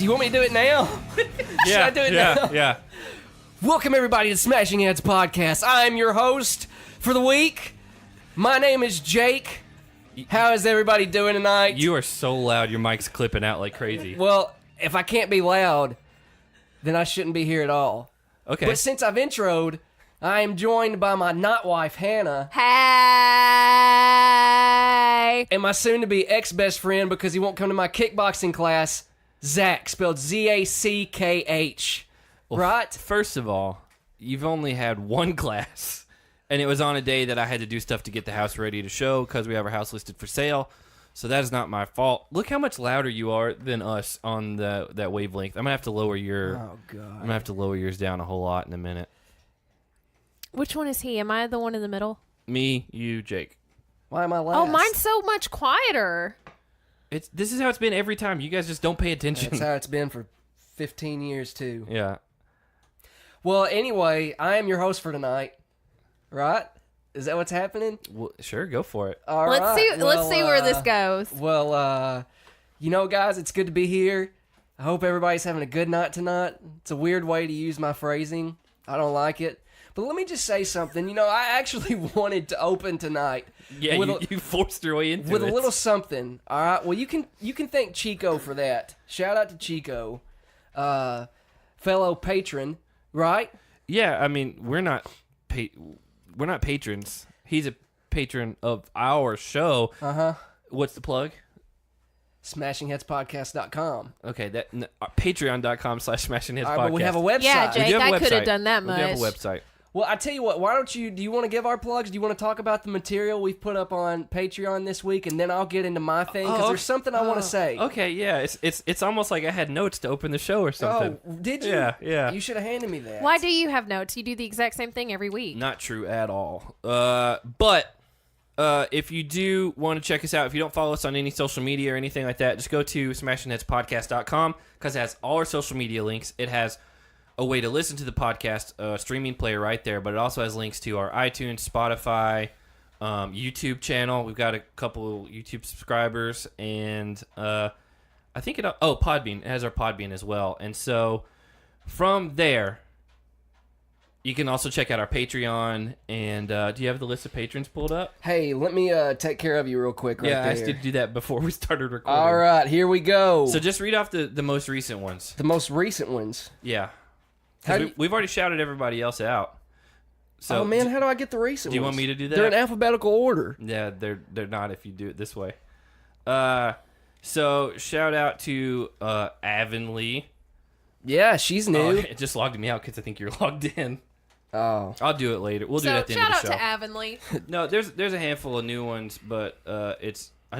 You want me to do it now? Should I do it now? Yeah. Welcome, everybody, to Smashing Heads Podcast. I'm your host for the week. My name is Jake. How is everybody doing tonight? You are so loud, your mic's clipping out like crazy. Well, if I can't be loud, then I shouldn't be here at all. Okay. But since I've introed, I am joined by my not wife, Hannah, Hey! and my soon-to-be ex-best friend because he won't come to my kickboxing class, Zach, spelled Z-A-C-K-H. Right? First of all, you've only had one class, and it was on a day that I had to do stuff to get the house ready to show because we have our house listed for sale. So that is not my fault. Look how much louder you are than us on that wavelength. I'm gonna have to lower your. Oh, God. I'm gonna have to lower yours down a whole lot in a minute. Which one is he? Am I the one in the middle? Me, you, Jake. Why am I last? Oh, mine's so much quieter. This is how it's been every time. You guys just don't pay attention. That's how it's been for 15 years, too. Yeah. Well, anyway, I am your host for tonight. Right? Is that what's happening? Well, sure, go for it. All Let's right. see. Let's Well, see where this goes. Well, you know, guys, it's good to be here. I hope everybody's having a good night tonight. It's a weird way to use my phrasing. I don't like it. But let me just say something. You know, I actually wanted to open tonight. Yeah, with you forced your way into with it. a little something. All right. Well, you can thank Chico for that. Shout out to Chico, fellow patron. Right? Yeah, I mean, we're not patrons. He's a patron of our show. Uh-huh. What's the plug? SmashingHeadsPodcast.com. Okay, patreon.com/smashingheadspodcast. All right, but we have a website. Yeah, We Jake, do have a I could have website. done that We much. do have a website. Well, I tell you what, do you want to give our plugs? Do you want to talk about the material we've put up on Patreon this week, and then I'll get into my thing, because there's something I want to say. Okay, yeah, it's almost like I had notes to open the show or something. Oh, did you? Yeah. You should have handed me that. Why do you have notes? You do the exact same thing every week. Not true at all. But if you do want to check us out, if you don't follow us on any social media or anything like that, just go to smashingheadspodcast.com because it has all our social media links. It has a way to listen to the podcast, streaming player right there, but it also has links to our iTunes, Spotify, YouTube channel. We've got a couple YouTube subscribers, and I think Podbean. It has our Podbean as well. And so from there, you can also check out our Patreon. And do you have the list of patrons pulled up? Hey, let me take care of you real quick right Yeah, there. I asked you to do that before we started recording. All right, here we go. So just read off the most recent ones. the most recent ones. Yeah. How 'Cause do you- we've already shouted everybody else out. So oh, man, how do I get the recent ones? do you want me to do that? They're in alphabetical order. Yeah, they're not if you do it this way. So shout out to Avonlea. Yeah, she's new. It just logged me out because I think you're logged in. Oh. I'll do it later. We'll do it So at the end shout of out the show. to Avonlea. No, there's a handful of new ones, but I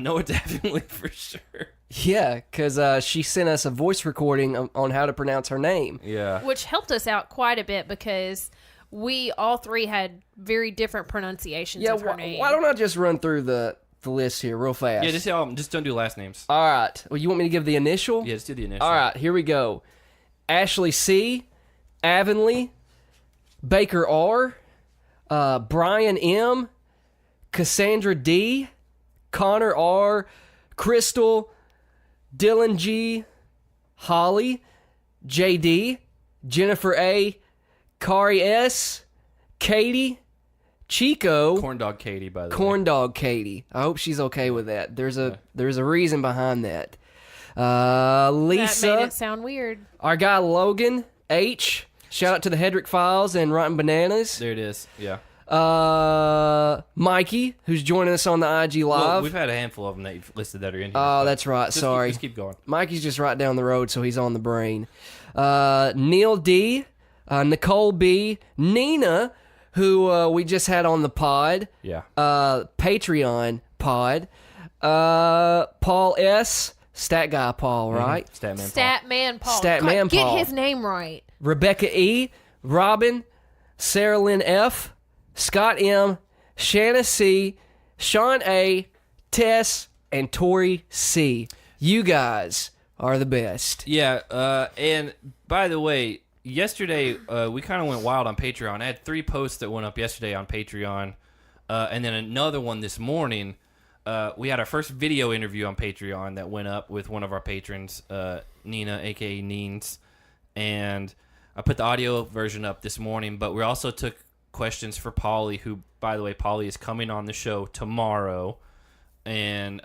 know it's Avonlea for sure. Yeah, because she sent us a voice recording on how to pronounce her name. Yeah. Which helped us out quite a bit because we all three had very different pronunciations Yeah, of her name. why don't I just run through the list here real fast? Yeah, just don't do last names. All right. Well, you want me to give the initial? Yeah, just do the initial. All right, here we go. Ashley C., Avonlea, Baker R., Brian M., Cassandra D., Connor R., Crystal, Dylan G., Holly, JD, Jennifer A., Kari S., Katie, Chico, Corn Dog Katie, by the way. Corn Dog Katie. I hope she's okay with that. There's a reason behind that. Lisa, That made it sound weird. our guy Logan H. Shout out to the Hedrick Files and Rotten Bananas. There it is. Yeah. Mikey, who's joining us on the IG Well, Live. we've had a handful of them that you've listed that are in here. Oh, but that's right. just Sorry. Just keep going. Mikey's just right down the road, so he's on the brain. Neil D., Nicole B., Nina, who we just had on the pod, Yeah. Patreon pod, Paul S., Stat Guy Paul, right? Statman. Statman Paul. Statman God, get Paul. his name right. Rebecca E., Robin, Sarah Lynn F., Scott M., Shanna C., Sean A., Tess, and Tori C. You guys are the best. Yeah, and by the way, yesterday we kind of went wild on Patreon. I had 3 posts that went up yesterday on Patreon, and then another one this morning. we had our first video interview on Patreon that went up with one of our patrons, Nina, aka Neens, and I put the audio version up this morning. But we also took questions for Paulie, who, by the way, Paulie is coming on the show tomorrow, and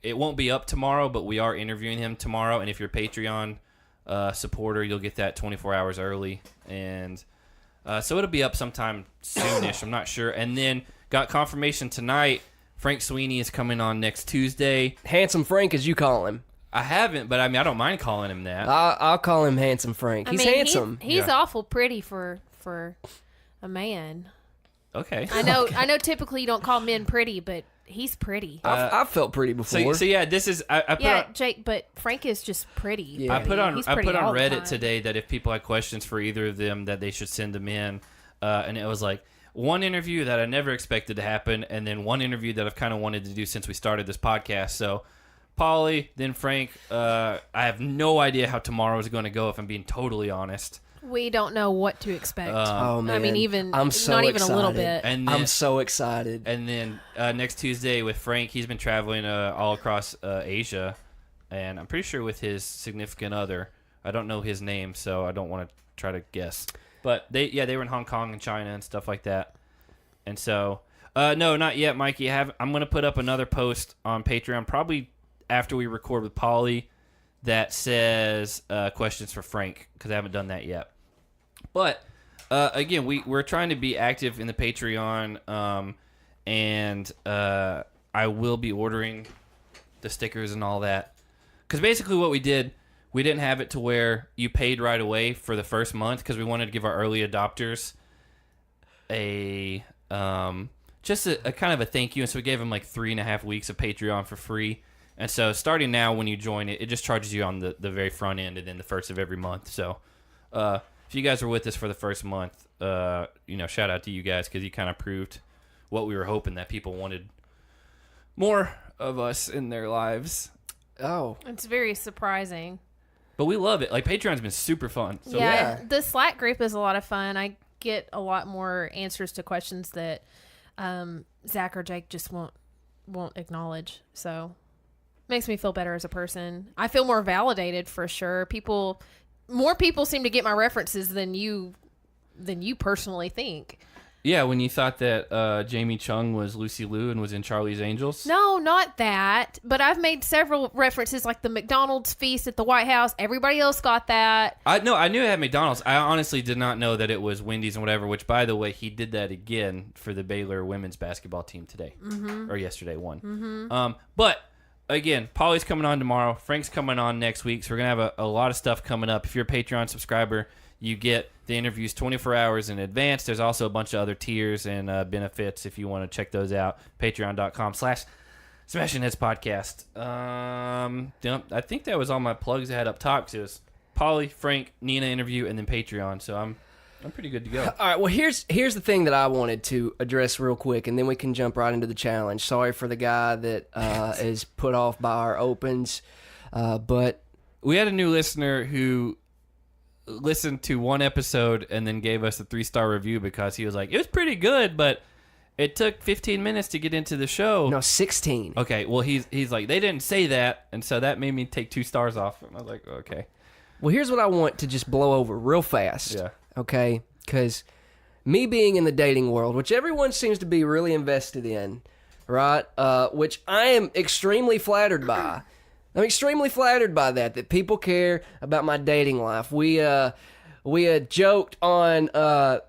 it won't be up tomorrow, but we are interviewing him tomorrow. And if you're a Patreon supporter, you'll get that 24 hours early, and so it'll be up sometime soonish. I'm not sure. And then got confirmation tonight. Frank Sweeney is coming on next Tuesday. Handsome Frank, as you call him. I haven't, but I mean, I don't mind calling him that. I'll call him Handsome Frank. He's handsome. He's awful pretty for a man. Okay. I know. Typically, you don't call men pretty, but he's pretty. I've felt pretty before. So yeah, this is I put Yeah, on, Jake, but Frank is just pretty. Yeah. I put on He's I pretty put on all the Reddit time. today that if people had questions for either of them, that they should send them in, and it was like one interview that I never expected to happen, and then one interview that I've kind of wanted to do since we started this podcast. So, Paulie, then Frank. I have no idea how tomorrow is going to go, if I'm being totally honest. We don't know what to expect. Oh man! I mean, even I'm so not even excited. a little bit. And then, I'm so excited. And then next Tuesday with Frank, he's been traveling all across Asia, and I'm pretty sure with his significant other. I don't know his name, so I don't want to try to guess. But they were in Hong Kong and China and stuff like that. And so, no, not yet, Mikey. I'm going to put up another post on Patreon probably after we record with Paulie that says questions for Frank, because I haven't done that yet. But again, we're trying to be active in the Patreon, and I will be ordering the stickers and all that. Because basically what we did, we didn't have it to where you paid right away for the first month, because we wanted to give our early adopters a kind of a thank you. And so we gave them like 3.5 weeks of Patreon for free. And so starting now, when you join it, it just charges you on the very front end and then the first of every month. So if you guys were with us for the first month, shout out to you guys, because you kind of proved what we were hoping, that people wanted more of us in their lives. Oh, It's very surprising. But we love it. Like, Patreon's been super fun. So Yeah, the Slack group is a lot of fun. I get a lot more answers to questions that Zach or Jake just won't acknowledge. So makes me feel better as a person. I feel more validated for sure. More people seem to get my references than you personally think. Yeah, when you thought that Jamie Chung was Lucy Liu and was in Charlie's Angels. No, not that. But I've made several references, like the McDonald's feast at the White House. Everybody else got that. I knew it had McDonald's. I honestly did not know that it was Wendy's and whatever, which, by the way, he did that again for the Baylor women's basketball team today. Or yesterday, won. But, again, Paulie's coming on tomorrow. Frank's coming on next week. So we're going to have a lot of stuff coming up. If you're a Patreon subscriber, you get the interviews 24 hours in advance. There's also a bunch of other tiers and benefits if you want to check those out. Patreon.com/Smashing Heads Podcast. I think that was all my plugs I had up top. 'Cause it was Paulie, Frank, Nina interview, and then Patreon. So I'm pretty good to go. all right. Well, here's the thing that I wanted to address real quick, and then we can jump right into the challenge. Sorry for the guy that is put off by our opens, but We had a new listener who listened to one episode and then gave us a 3-star review because he was like, it was pretty good, but it took 15 minutes to get into the show. no, 16. Okay, well, he's like, they didn't say that, and so that made me take 2 stars off. And I was like, okay. Well, here's what I want to just blow over real fast. Yeah. Okay? Because me being in the dating world, which everyone seems to be really invested in, right? Which I am extremely flattered by. I'm extremely flattered by that people care about my dating life. We joked on our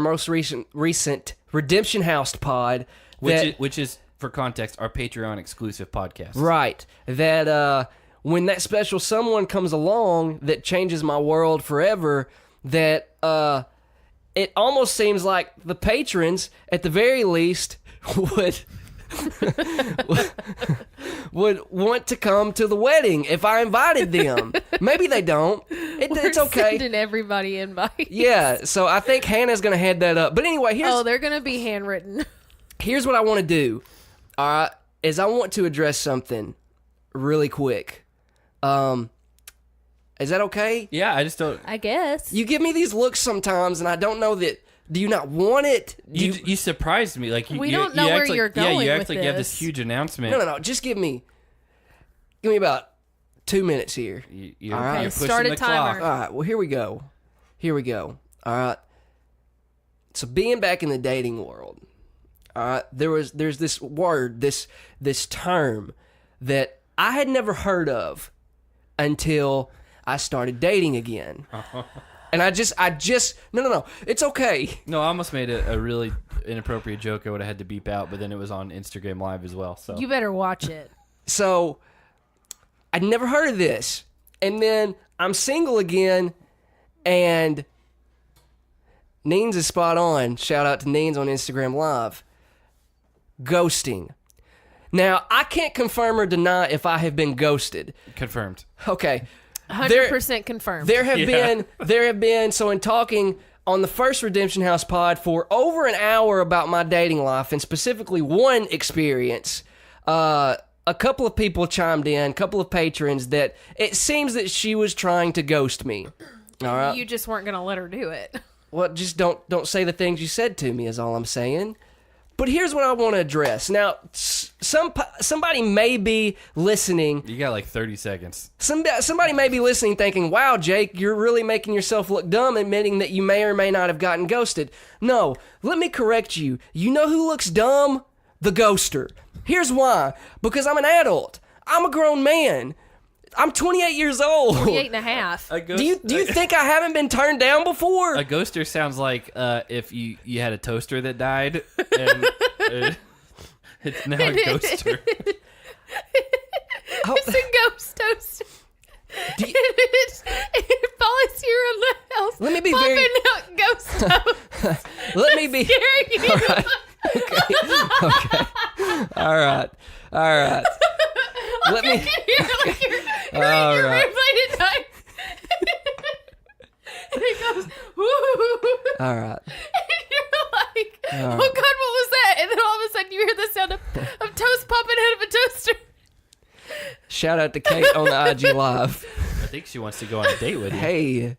most recent Redemption House pod, Which is, for context, our Patreon exclusive podcast. right? That when that special someone comes along that changes my world forever, that it almost seems like the patrons, at the very least, would want to come to the wedding if I invited them. Maybe they don't. It's okay. Sending everybody invites. Yeah, so I think Hannah's going to head that up. But anyway, They're going to be handwritten. here's what I want to do. All right, is I want to address something really quick. Is that okay? Yeah, I just don't. I guess. You give me these looks sometimes, and I don't know that Do you not want it? Do You surprised me. Like We you don't know act where like, you're going you act with like you have this this. huge announcement. no. Just give me about 2 minutes here. You're, All right. you're Okay, pushing start a the timer. clock. All right. Well, here we go. All right. So being back in the dating world, there's this word, this term that I had never heard of until I started dating again. And I just no. It's okay. No, I almost made a really inappropriate joke I would have had to beep out, but then it was on Instagram Live as well. So You better watch it. So I'd never heard of this. And then I'm single again, and Neens is spot on. Shout out to Neens on Instagram Live. Ghosting. Now, I can't confirm or deny if I have been ghosted. confirmed. Okay. 100% confirmed. There have been, so in talking on the first Redemption House pod for over an hour about my dating life, and specifically one experience, a couple of people chimed in, a couple of patrons, that it seems that she was trying to ghost me. All right. You just weren't going to let her do it. Well, just don't say the things you said to me is all I'm saying. But here's what I want to address. Now, somebody may be listening. You got like 30 seconds. Somebody may be listening thinking, wow, Jake, you're really making yourself look dumb admitting that you may or may not have gotten ghosted. No, let me correct you. You know who looks dumb? The ghoster. Here's why. Because I'm an adult. I'm a grown man. I'm 28 years old. 28 and a half. Do you think I haven't been turned down before? A ghoster sounds like if you had a toaster that died, and it's now a ghoster. It's a ghost toaster. Do you- it follows you around the house. Let me be popping very- out ghost toast. Let me be. Scaring you. All right. Let me. You're All your right. roommate at night. And it goes, woo. All right. And you're like, oh God, what was that? And then all of a sudden you hear the sound of toast popping out of a toaster. Shout out to Kate on the IG Live. I think she wants to go on a date with you. Hey.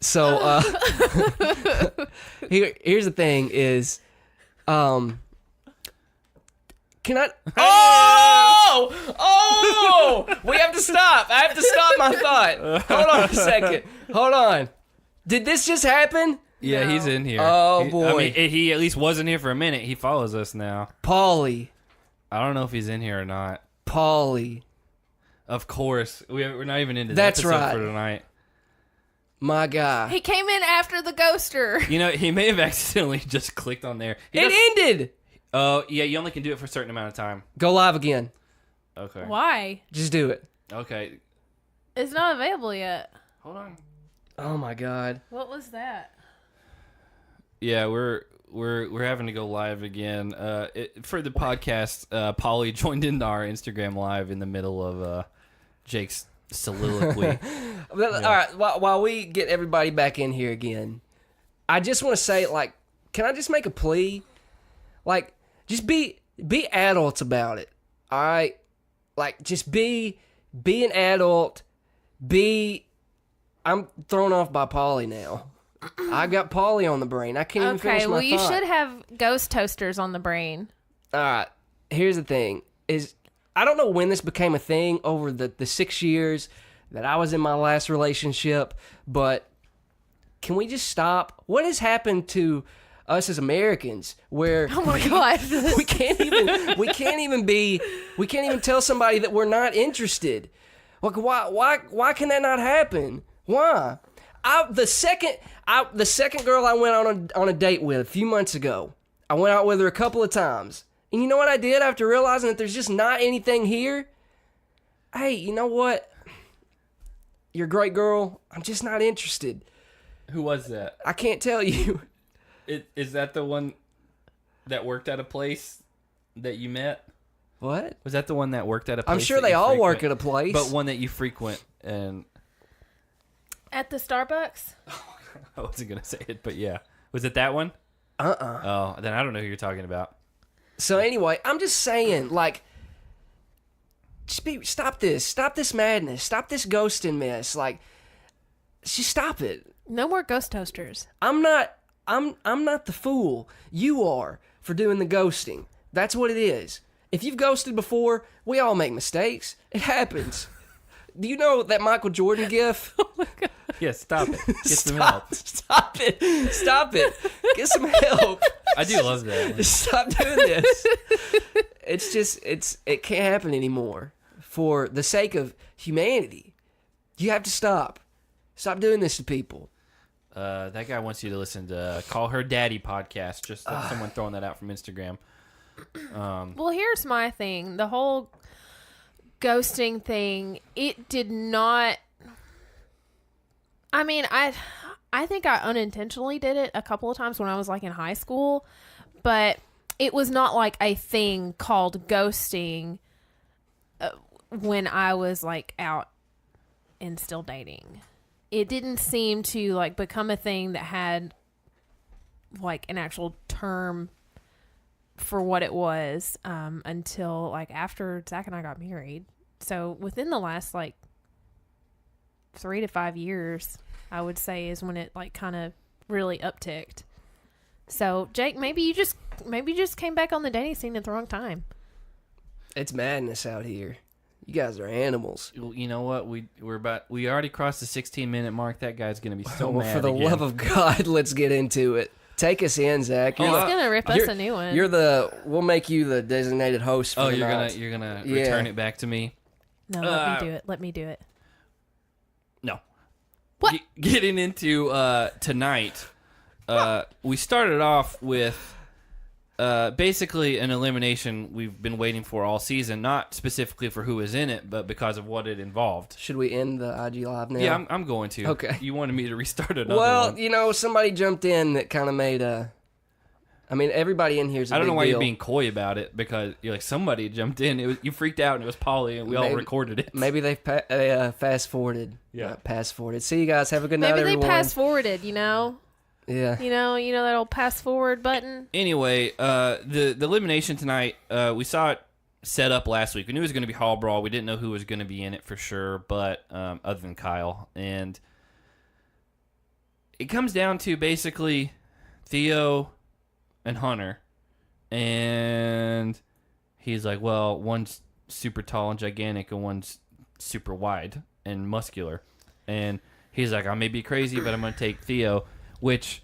So here's the thing is, can I? Oh! We have to stop. I have to stop my thought. Hold on a second. Hold on. Did this just happen? Yeah, No. he's in here. Oh, I boy. mean, he at least wasn't here for a minute. He follows us now. Paulie. I don't know if he's in here or not. Paulie. Of course, we're not even into That's the episode right. for tonight. My guy. He came in after the ghoster. You know, he may have accidentally just clicked on there. It ended. Oh, yeah, you only can do it for a certain amount of time. Go live again. Okay. Why? Just do it. Okay. It's not available yet. Hold on. Oh my God. What was that? Yeah, we're having to go live again. For the podcast, Polly joined into our Instagram live in the middle of Jake's soliloquy. All right. While we get everybody back in here again, I just want to say, like, can I just make a plea? Like, just be adults about it. All right. Like, just be an adult. I'm thrown off by Polly now. I got Polly on the brain. I can't even finish Okay, my well, you thought. should have ghost toasters on the brain. All right. Here's the thing: is I don't know when this became a thing over the 6 years that I was in my last relationship, but can we just stop? What has happened to us as Americans where Oh my God. we can't even tell somebody that we're not interested? Like, why can that not happen? Why? The second girl I went on a date with a few months ago, I went out with her a couple of times. And you know what I did after realizing that there's just not anything here? Hey, you know what? You're a great girl. I'm just not interested. Who was that? I can't tell you. Is that the one that worked at a place that you met? What? Was that the one that worked at a place? I'm sure they all work at a place. But one that you frequent, and At the Starbucks? I wasn't going to say it, but yeah. Was it that one? Oh, then I don't know who you're talking about. So anyway, I'm just saying, like, stop this madness, stop this ghosting mess. Like, just stop it. No more ghost toasters. I'm not I'm not the fool. You are for doing the ghosting. That's what it is. If you've ghosted before, we all make mistakes. It happens. Do you know that Michael Jordan gif? Yeah, stop it. Get some help. Stop it. Stop it. Get some help. I do love that. Stop doing this. It can't happen anymore. For the sake of humanity, you have to stop. Stop doing this to people. That guy wants you to listen to Call Her Daddy podcast. Just someone throwing that out from Instagram. Well, here's my thing. The whole ghosting thing, it did not... I mean, I think I unintentionally did it a couple of times when I was like in high school, but it was not like a thing called ghosting when I was like out and still dating. It didn't seem to like become a thing that had like an actual term for what it was until like after Zach and I got married. So within the last like 3 to 5 years, I would say, is when it like kind of really upticked. So Jake, maybe you just came back on the dating scene at the wrong time. It's madness out here. You guys are animals. You know what? We already crossed the 16-minute mark. That guy's gonna be so Well, mad. for the again. love of God, let's get into it. Take us in, Zach. He's gonna rip us a new one. We'll make you the designated host for Oh, the night. you're gonna Yeah. return it back to me. No, let me do it. Let me do it. No. What? Getting into tonight, we started off with basically an elimination we've been waiting for all season, not specifically for who was in it, but because of what it involved. Should we end the IG Live now? Yeah, I'm going to. Okay. You wanted me to restart another Well, one. you know, somebody jumped in that kind of made a... I mean, everybody in here's a I don't big know why deal. you're being coy about it, because you're like, somebody jumped in. You freaked out, and it was Polly, and we all Maybe- recorded it. Maybe they fast-forwarded. Yeah. Not pass-forwarded. See you guys. Have a good night, Maybe they everyone. pass forwarded. You know Yeah. that old pass forward button. Anyway, the elimination tonight, we saw it set up last week. We knew it was going to be Hall Brawl. We didn't know who was going to be in it for sure, but other than Kyle. And it comes down to basically Theo and Hunter. And he's like, well, one's super tall and gigantic and one's super wide and muscular. And he's like, I may be crazy, but I'm going to take Theo. Which,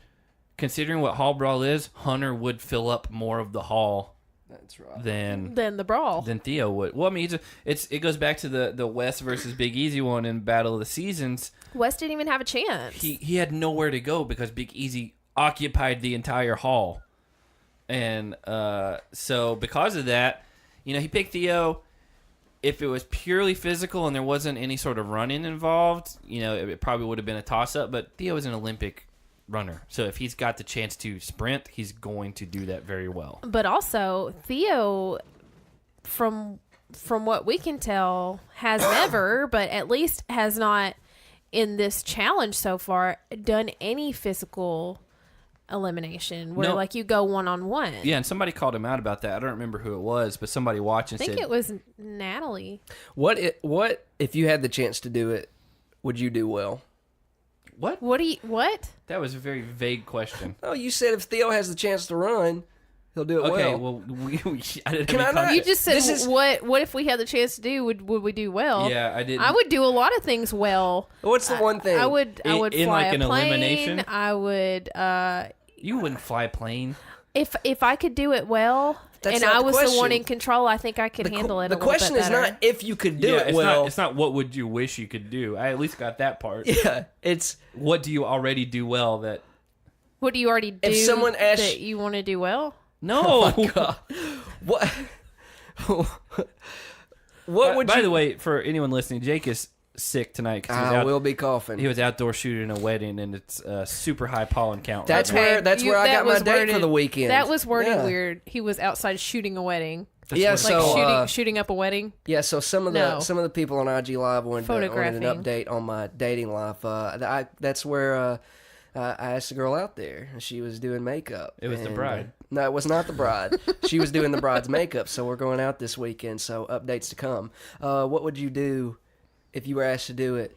considering what Hall Brawl is, Hunter would fill up more of the hall That's right. than Then the brawl. Theo would. Well, I mean, it goes back to the West versus Big Easy one in Battle of the Seasons. West didn't even have a chance. He had nowhere to go because Big Easy occupied the entire hall. And so because of that, he picked Theo. If it was purely physical and there wasn't any sort of running involved, it probably would have been a toss-up. But Theo is an Olympic runner. So if he's got the chance to sprint, he's going to do that very well. But also, Theo, from what we can tell, has never, but at least has not in this challenge so far, done any physical elimination where No. like you go one-on-one. Yeah, and somebody called him out about that. I don't remember who it was, but somebody watching I think said, it was Natalie. What if you had the chance to do it, would you do well? What? What? That was a very vague question. Oh, you said if Theo has the chance to run, he'll do it Okay, well. I didn't Can have I any not- context. You just said This is- what if we had the chance to do would we do well? Yeah, I didn't. I would do a lot of things well. What's the one thing? I would In- fly in, like, a an plane. elimination? I would You wouldn't fly a plane. if I could do it well That's and not I the was the one question. in control, I think I could handle it. The a little question bit is better. not if you could do it it's well. Not, it's not what would you wish you could do. I at least got that part. Yeah, it's What do you already do well that... What do you already do? someone asked- that you want to do well. No! oh my God. What? What would By you? the way, for anyone listening, Jake is sick tonight because I will be coughing. he was outdoor shooting a wedding, and it's a super high pollen count. That's right now. where that's You- where I that got my was date for worded- the weekend. That was worded Yeah. weird. He was outside shooting a wedding. Yeah, That's Like so shooting up a wedding. yeah, so some of No. the people on IG Live wanted an Photographing. update on my dating life. That's where I asked a girl out there. She was doing makeup. It was the and, bride. No, it was not the bride. She was doing the bride's makeup. So we're going out this weekend. So updates to come. What would you do if you were asked to do it?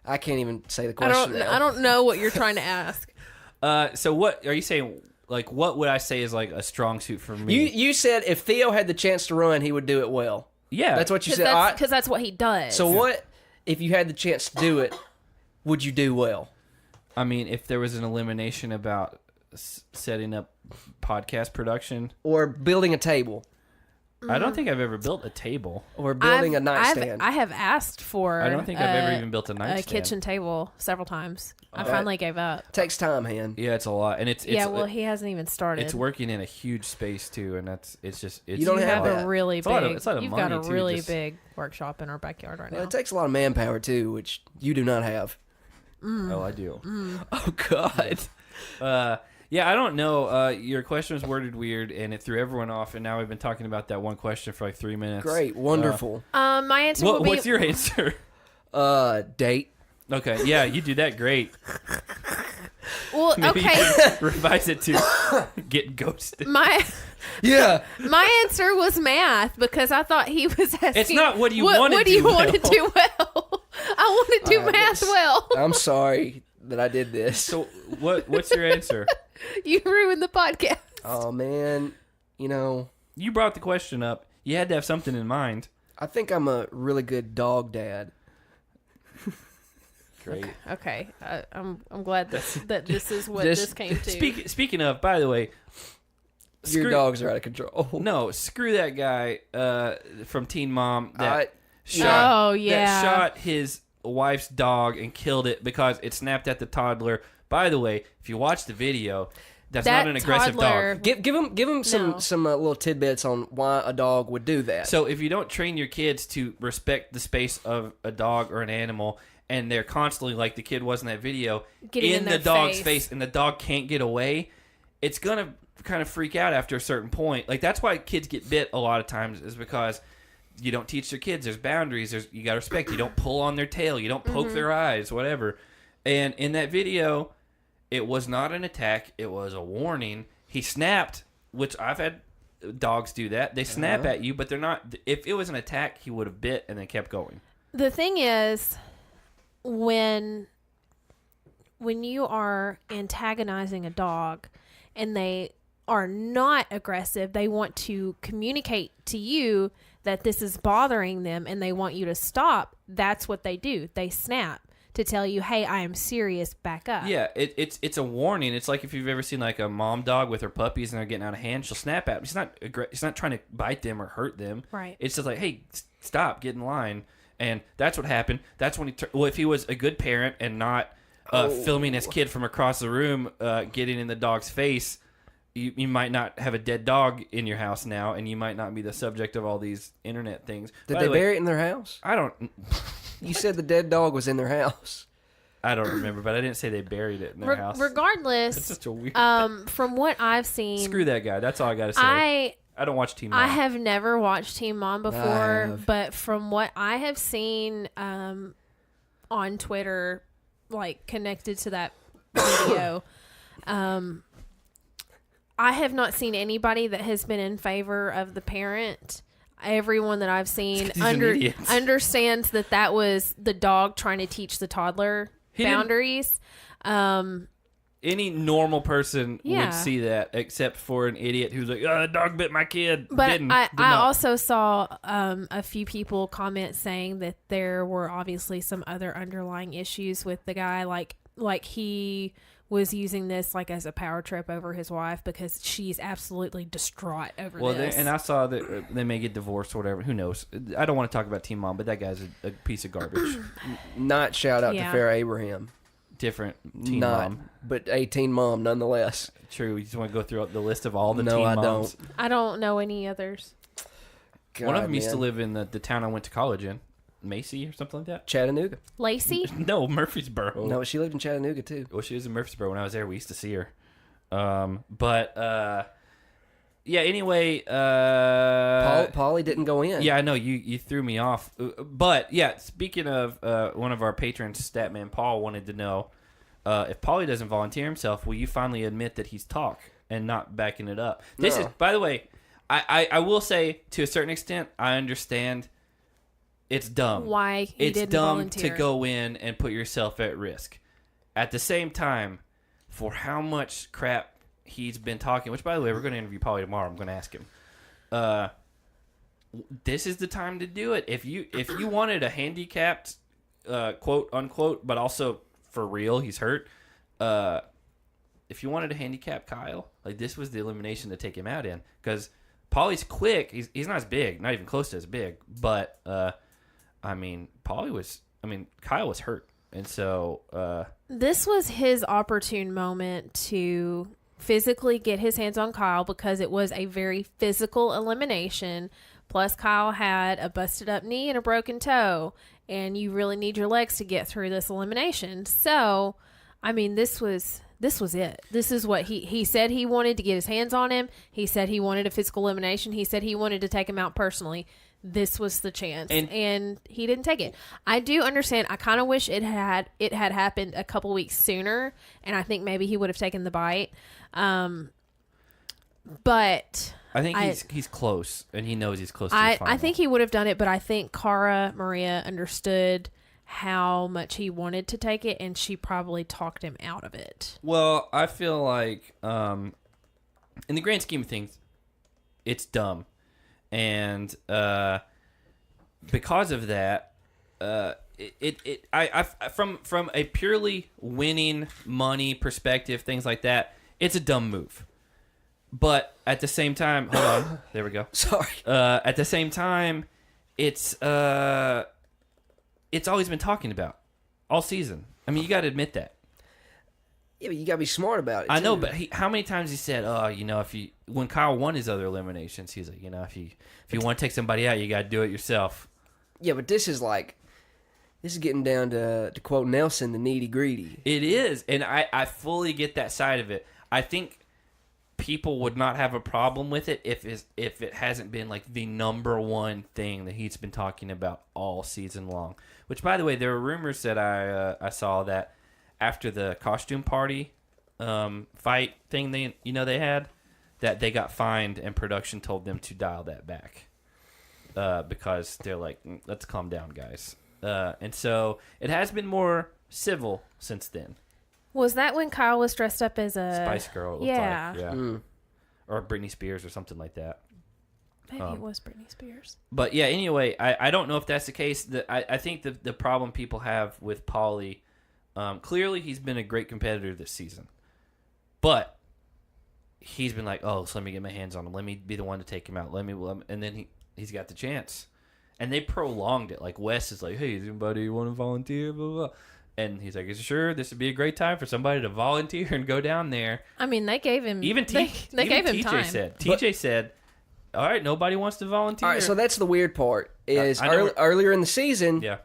I can't even say the question. now. I don't know what you're trying to ask. So what are you saying? Like, what would I say is like a strong suit for me? You said if Theo had the chance to run, he would do it well. Yeah, That's what you said. Because that's what he does. So what if you had the chance to do it? Would you do well? I mean, if there was an elimination about setting up podcast production, Or building a table? I don't think I've ever built a table. Or building a nightstand? I have asked for. I don't think I've ever even built a nightstand. A kitchen table several times. I finally gave up. Takes time, Han. Yeah, it's a lot, and it's Yeah, well, he hasn't even started. it's working in a huge space too, and it's You don't You have have that. a really It's big. a lot of- it's a lot of You've got a money, too, really just- big workshop in our backyard right Well, now. it takes a lot of manpower too, which you do not have. Oh, I do. Oh God. Yeah, I don't know. Your question was worded weird, and it threw everyone off. And now we've been talking about that one question for like 3 minutes. Great, wonderful. My answer will be. What's your answer? Date. Okay, yeah, you do that great. Well, Maybe okay. you can revise it to get ghosted. Yeah. My answer was math because I thought he was asking. It's not what do you what, want to what do do you want to well. do well? I want to do math this- well. I'm sorry that I did this. So what's your answer? You ruined the podcast. Oh man, you know, You brought the question up. You had to have something in mind. I think I'm a really good dog dad. Great. Okay, I'm glad that this is what Just this came to. Speaking of, by the way, Your dogs are out of control. No, screw that guy from Teen Mom that Oh, yeah. that shot his wife's dog and killed it because it snapped at the toddler. By the way, if you watch the video, that's That not an aggressive toddler- dog. Give him No. some little tidbits on why a dog would do that. So if you don't train your kids to respect the space of a dog or an animal, and they're constantly like the kid was in that video, Getting in the their dog's face. face, and the dog can't get away, it's gonna kind of freak out after a certain point. Like that's why kids get bit a lot of times, is because you don't teach their kids there's boundaries. You got to respect. You don't pull on their tail. You don't poke their eyes. Whatever. And in that video, it was not an attack. It was a warning. He snapped, which I've had dogs do that. They snap at you, but they're not. If it was an attack, he would have bit and then kept going. The thing is, when you are antagonizing a dog and they are not aggressive, they want to communicate to you that this is bothering them and they want you to stop. That's what they do. They snap to tell you, hey, I am serious, back up. Yeah, it's a warning. It's like if you've ever seen like a mom dog with her puppies and they're getting out of hand, she'll snap at them. She's not trying to bite them or hurt them. Right. It's just like, hey, stop, get in line. And that's what happened. That's when if he was a good parent and not filming his kid from across the room, getting in the dog's face, you might not have a dead dog in your house now, and you might not be the subject of all these internet things. Did By they the way, bury it in their house? I don't You said the dead dog was in their house. remember, but I didn't say they buried it in their house. Regardless, It's such a weird. from what I've seen, Screw that guy. That's all I gotta say. I don't watch Teen Mom. I have never watched Teen Mom before, have. but from what I have seen on Twitter, like connected to that video, I have not seen anybody that has been in favor of the parent. Everyone that I've seen He's an idiot. understands that was the dog trying to teach the toddler He didn't- boundaries. Any normal person Yeah. would see that, except for an idiot who's like, "Oh, dog bit my kid." But Didn't. I Did not. also saw a few people comment saying that there were obviously some other underlying issues with the guy, like he was using this like as a power trip over his wife because she's absolutely distraught over this. And I saw that they may get divorced or whatever. Who knows? I don't want to talk about Teen Mom, but that guy's a piece of garbage. Not shout out Yeah. to Farrah Abraham. Different Teen Not, Mom. but a teen mom nonetheless. True. You just want to go through the list of all the No, teen I moms. don't. I don't know any others. One of them God, used to man. live in the town I went to college in, Macy or something like that. Chattanooga. Lacey? No, Murfreesboro. No, she lived in Chattanooga too. Well, she was in Murfreesboro when I was there. We used to see her. Yeah. Anyway, Polly didn't go in. yeah, I know you threw me off. But yeah, speaking of one of our patrons, Statman Paul, wanted to know if Paulie doesn't volunteer himself, will you finally admit that he's talk and not backing it up? This No. is, by the way, I will say to a certain extent, I understand. It's dumb. Why he It's didn't dumb volunteer. to go in and put yourself at risk. At the same time, for how much crap he's been talking. Which, by the way, we're going to interview Paulie tomorrow. I'm going to ask him. This is the time to do it. If you wanted a handicapped, quote unquote, but also for real, he's hurt. If you wanted to handicap Kyle, like this was the elimination to take him out in, because Paulie's quick. He's not as big, not even close to as big. But Kyle was hurt, and so This was his opportune moment to physically get his hands on Kyle because it was a very physical elimination. Plus, Kyle had a busted up knee and a broken toe, and you really need your legs to get through this elimination. So, this was it. This is what he said he wanted to get his hands on him. He said he wanted a physical elimination. He said he wanted to take him out personally. This was the chance, and he didn't take it. I do understand. I kind of wish it had happened a couple weeks sooner, and I think maybe he would have taken the bite. But I think he's close, and he knows he's close to the final. I think he would have done it, but I think Cara Maria understood how much he wanted to take it, and she probably talked him out of it. Well, I feel like, in the grand scheme of things, it's dumb, and because of that, from a purely winning money perspective, things like that, it's a dumb move. But at the same time, hold on, there we go. Sorry. At the same time, it's always been talking about all season. I mean, you got to admit that. Yeah, but you got to be smart about it, I know, too. but how many times he said, when Kyle won his other eliminations, he's like, if you want to take somebody out, you got to do it yourself. Yeah, but this is getting down to quote Nelson, the needy greedy. It is, and I fully get that side of it. I think people would not have a problem with it if it hasn't been like the number one thing that he's been talking about all season long. Which, by the way, there were rumors that I saw that after the costume party fight thing they had, that they got fined and production told them to dial that back because they're like, let's calm down, guys. And so it has been more civil since then. Was that when Kyle was dressed up as a Spice Girl? It looked Yeah. like. Yeah. Or Britney Spears or something like that. Maybe it was Britney Spears. But yeah, anyway, I don't know if that's the case. I think the problem people have with Paulie, clearly he's been a great competitor this season. But he's been like, so let me get my hands on him. Let me be the one to take him out. And then he's got the chance. And they prolonged it. Like Wes is like, hey, does anybody want to volunteer? Blah, blah, blah. And he's like, is you sure this would be a great time for somebody to volunteer and go down there? They gave him Even they gave him time. TJ said, all right, nobody wants to volunteer. All right, so that's the weird part. Is I know earlier in the season, yeah.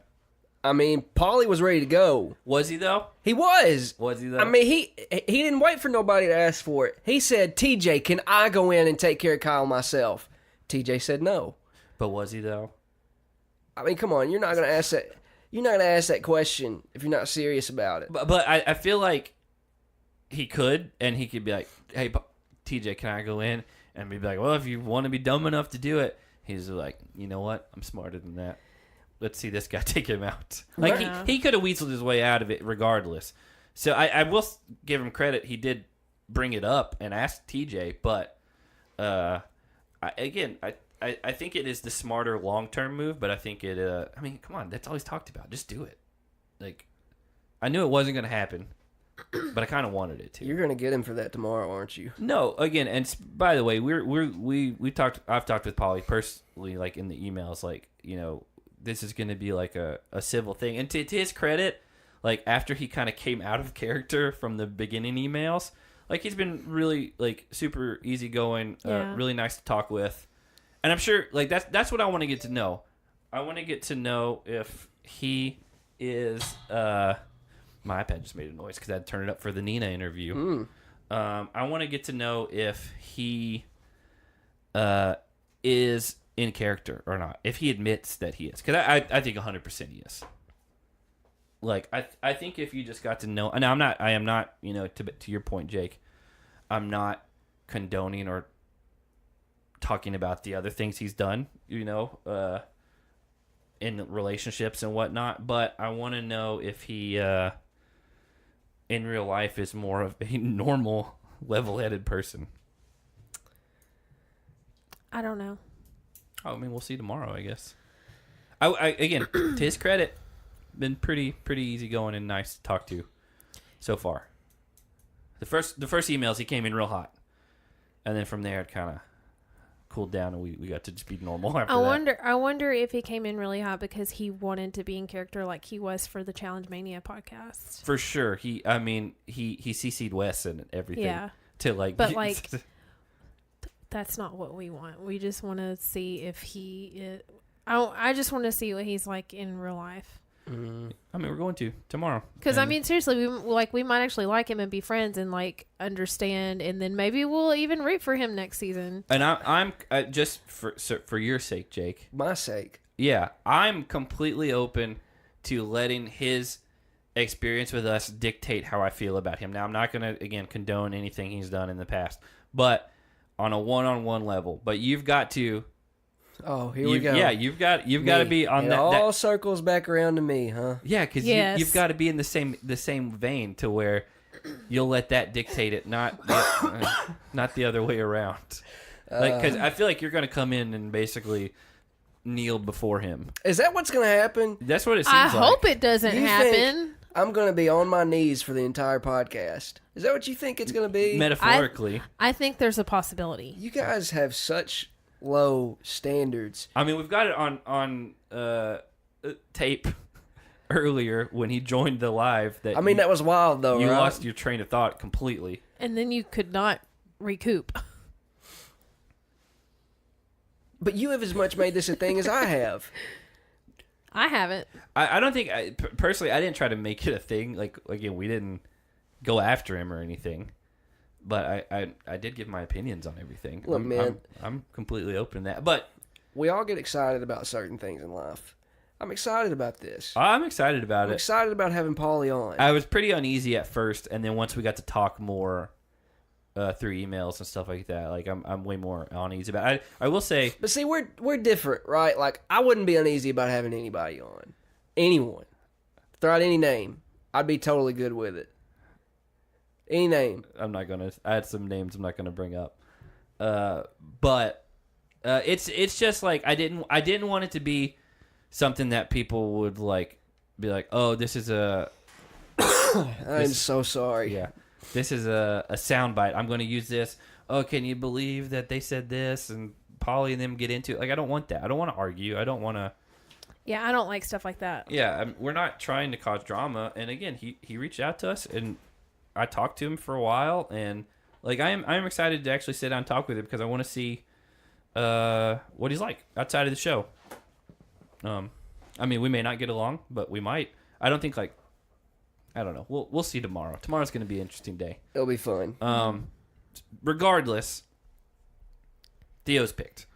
Paulie was ready to go. Was he though? He was. Was he though? He didn't wait for nobody to ask for it. He said, TJ, can I go in and take care of Kyle myself? TJ said no. But was he though? Come on, you're not gonna ask that. You're not gonna ask that question if you're not serious about it. But I feel like he could, and he could be like, hey, TJ, can I go in? And be like, well, if you want to be dumb enough to do it, he's like, you know what? I'm smarter than that. Let's see this guy take him out. Like he could have weaseled his way out of it regardless. So I will give him credit. He did bring it up and ask TJ, but I think it is the smarter long-term move, but I think it, come on, that's all he's talked about. Just do it. Like, I knew it wasn't going to happen, but I kind of wanted it to. You're going to get him for that tomorrow, aren't you? No, again, and by the way, we talked, I've talked with Paulie personally, like in the emails, like, this is going to be like a civil thing. And to his credit, like after he kind of came out of character from the beginning emails, like he's been really like super easygoing, really nice to talk with. And I'm sure, like that's what I want to get to know. I want to get to know if he is. My iPad just made a noise because I had to turn it up for the Nina interview. I want to get to know if he is in character or not. If he admits that he is, because I think 100% he is. Like I think if you just got to know, and I am not, to your point, Jake, I'm not condoning or talking about the other things he's done, in relationships and whatnot, but I want to know if he in real life is more of a normal, level-headed person. I don't know. Oh, I mean, we'll see tomorrow, I guess. I again, to his credit, been pretty easygoing and nice to talk to so far. The first emails, he came in real hot, and then from there it kind of cooled down, and we got to just be normal after that. I wonder if he came in really hot because he wanted to be in character like he was for the Challenge Mania podcast. For sure, he CC'd Wes and everything. Yeah, To like, but like, that's not what we want. We just want to see if he is. I just want to see what he's like in real life. I mean, we're going to tomorrow. Because I mean, seriously, we might actually like him and be friends and like understand, and then maybe we'll even root for him next season. And I'm just for your sake, Jake. My sake. Yeah, I'm completely open to letting his experience with us dictate how I feel about him. Now, I'm not going to again condone anything he's done in the past, but on a one-on-one level. But you've got to. Oh, here we go. Yeah, you've got to be on it that. All circles back around to me, huh? Yeah, because Yes. you've got to be in the same vein to where you'll let that dictate it, not the other way around. Like, because I feel like you're going to come in and basically kneel before him. Is that what's going to happen? That's what it seems I like. hope it doesn't You happen. think I'm going to be on my knees for the entire podcast. Is that what you think it's going to be? Metaphorically. I think there's a possibility. You guys have such low standards. I mean, we've got it on tape earlier when he joined the live. I mean, that was wild, though, you right? lost your train of thought completely. And then you could not recoup. But you have as much made this a thing as I have. I haven't. I don't think, personally, I didn't try to make it a thing. Like, again, we didn't go after him or anything. But I did give my opinions on everything. Look, man. I'm completely open to that. But We all get excited about certain things in life. I'm excited about this. I'm excited about I'm it. excited about having Paulie on. I was pretty uneasy at first, and then once we got to talk more through emails and stuff like that, like I'm way more uneasy about it. I will say, But see, we're different, right? Like, I wouldn't be uneasy about having anybody on. Anyone. Throw out any name. I'd be totally good with it. Any name. I'm not gonna. I had some names I'm not gonna bring up, but it's just like I didn't want it to be something that people would like be like, oh, this is a I'm so sorry. yeah, this is a soundbite. I'm gonna use this. Oh, can you believe that they said this and Polly and them get into it? Like, I don't want that. I don't want to argue. I don't want to. Yeah, I don't like stuff like that. Yeah, we're not trying to cause drama. And again, he reached out to us and I talked to him for a while, and like I'm excited to actually sit down and talk with him because I want to see what he's like outside of the show. I mean, we may not get along, but we might. I don't think I don't know. We'll see tomorrow. Tomorrow's going to be an interesting day. It'll be fun. Regardless, Theo's picked,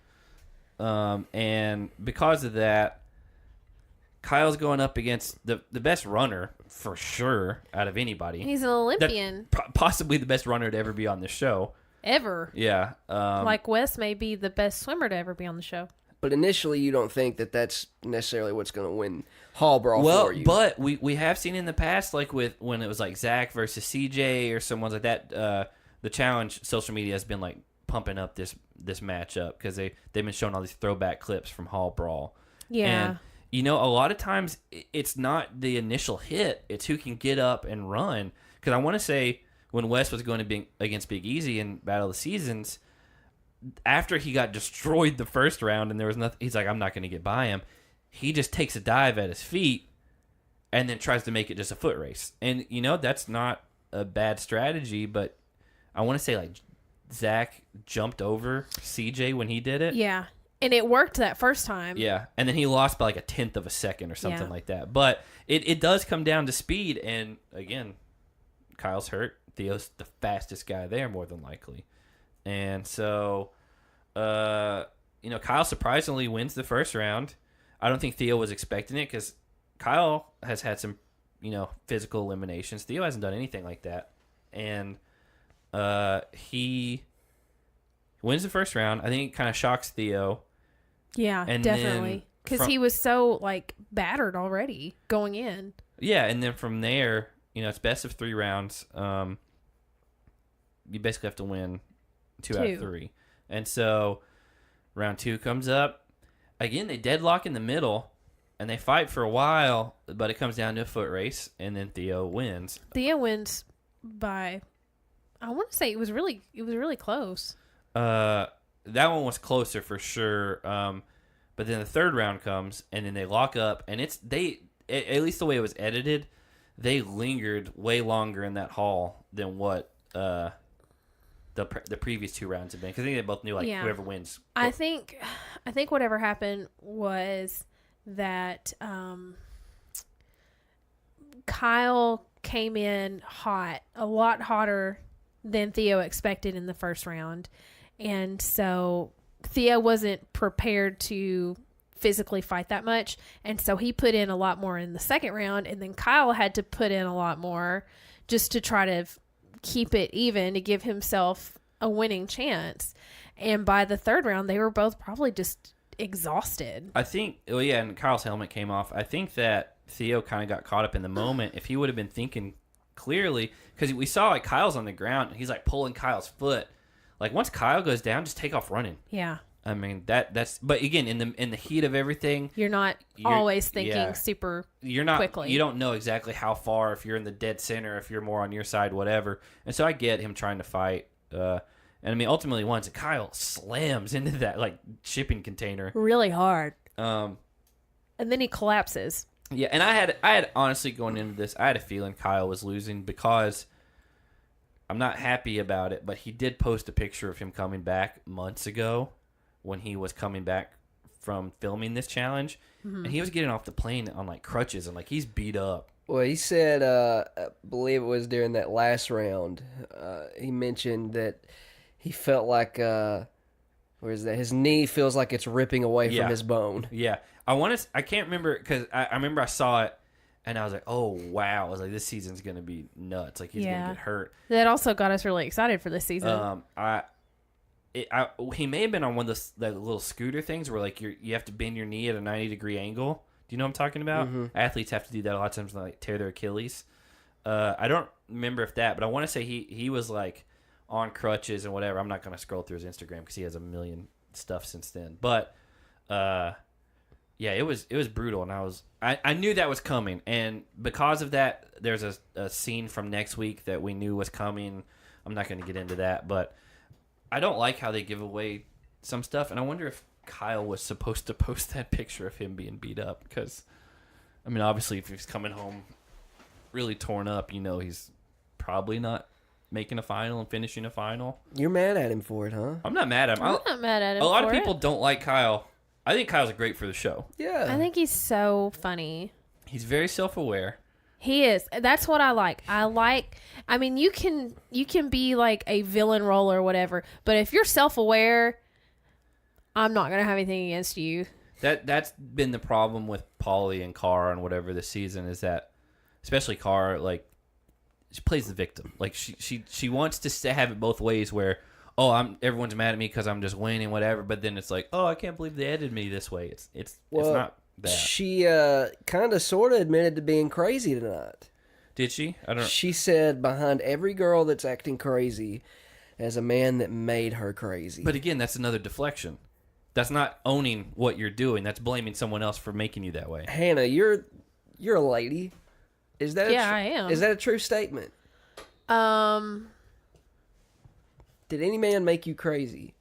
and because of that, Kyle's going up against the best runner for sure out of anybody. He's an Olympian. Possibly the best runner to ever be on this show. Ever. Yeah. Like Wes may be the best swimmer to ever be on the show. But initially, you don't think that that's necessarily what's going to win Hall Brawl well, for you. but we have seen in the past, like when it was like Zach versus CJ or someone like that, the challenge social media has been like pumping up this matchup because they've been showing all these throwback clips from Hall Brawl. Yeah. And, you know, a lot of times it's not the initial hit; it's who can get up and run. Because I want to say when Wes was going to be against Big Easy in Battle of the Seasons, after he got destroyed the first round and there was nothing, he's like, I'm not going to get by him. He just takes a dive at his feet and then tries to make it just a foot race. And, you know, that's not a bad strategy, but I want to say, like, Zach jumped over CJ when he did it. Yeah. And it worked that first time. Yeah. And then he lost by like a 1/10 of a second or something Yeah. like that. But it does come down to speed. And, again, Kyle's hurt. Theo's the fastest guy there, more than likely. And so, you know, Kyle surprisingly wins the first round. I don't think Theo was expecting it because Kyle has had some, you know, physical eliminations. Theo hasn't done anything like that. And he wins the first round. I think it kind of shocks Theo. Yeah, And definitely. then Because from- he was so, like, battered already going in. Yeah, and then from there, it's best of 3 rounds. You basically have to win 2 out of 3. And so round 2 comes up. Again, they deadlock in the middle, and they fight for a while, but it comes down to a foot race, and then Theo wins. Theo wins by, I want to say it was really close. That one was closer for sure. But then the 3rd round comes, and then they lock up, and at least the way it was edited, they lingered way longer in that hall than what the previous 2 rounds have been, because I think they both knew whoever wins. I think whatever happened was that Kyle came in hot, a lot hotter than Theo expected in the first round, and so Theo wasn't prepared to physically fight that much, and so he put in a lot more in the second round, and then Kyle had to put in a lot more just to try to keep it even, to give himself a winning chance. And by the 3rd round, they were both probably just exhausted. I think, and Kyle's helmet came off. I think that Theo kind of got caught up in the moment. If he would have been thinking clearly, because we saw Kyle's on the ground, and he's pulling Kyle's foot. Once Kyle goes down, just take off running. Yeah. I mean that's. But again, in the heat of everything, you're always thinking super. You're not quickly. You don't know exactly how far, if you're in the dead center, if you're more on your side, whatever. And so I get him trying to fight. And I mean, ultimately, once Kyle slams into that shipping container really hard, and then he collapses. Yeah, and I had honestly, going into this, I had a feeling Kyle was losing, because I'm not happy about it, but he did post a picture of him coming back months ago when he was coming back from filming this challenge, and he was getting off the plane on crutches, and he's beat up. Well, he said, I believe it was during that last round, he mentioned that he felt like, where is that? His knee feels like it's ripping away from his bone. Yeah, I can't remember, because I remember I saw it, and I was like, oh wow, I was like, this season's gonna be nuts. He's gonna get hurt. That also got us really excited for this season. He may have been on one of the little scooter things where you have to bend your knee at a 90-degree angle. Do you know what I'm talking about? Mm-hmm. Athletes have to do that a lot of times, tear their Achilles. I don't remember if that, but I want to say he was on crutches and whatever. I'm not going to scroll through his Instagram because he has a million stuff since then. But yeah, it was brutal, and I knew that was coming, and because of that, there's a scene from next week that we knew was coming. I'm not going to get into that, but I don't like how they give away some stuff, and I wonder if Kyle was supposed to post that picture of him being beat up, because, I mean, obviously, if he's coming home really torn up, he's probably not making a final and finishing a final. You're mad at him for it, huh? I'm not mad at him. I'm not mad at him. A lot of people don't like Kyle. I think Kyle's great for the show. Yeah. I think he's so funny. He's very self-aware. He is. That's what I like. I mean, you can be a villain role or whatever, but if you're self-aware, I'm not going to have anything against you. That's been the problem with Pauly and Cara and whatever this season, is that, especially Cara, she plays the victim. She wants to have it both ways, where, everyone's mad at me because I'm just winning, whatever, but then it's I can't believe they edited me this way. It's not that. She kind of sort of admitted to being crazy tonight. Did she? I don't know. She said behind every girl that's acting crazy as a man that made her crazy. But again, that's another deflection. That's not owning what you're doing. That's blaming someone else for making you that way. Hannah, you're a lady. Is that I am. Is that a true statement? Did any man make you crazy?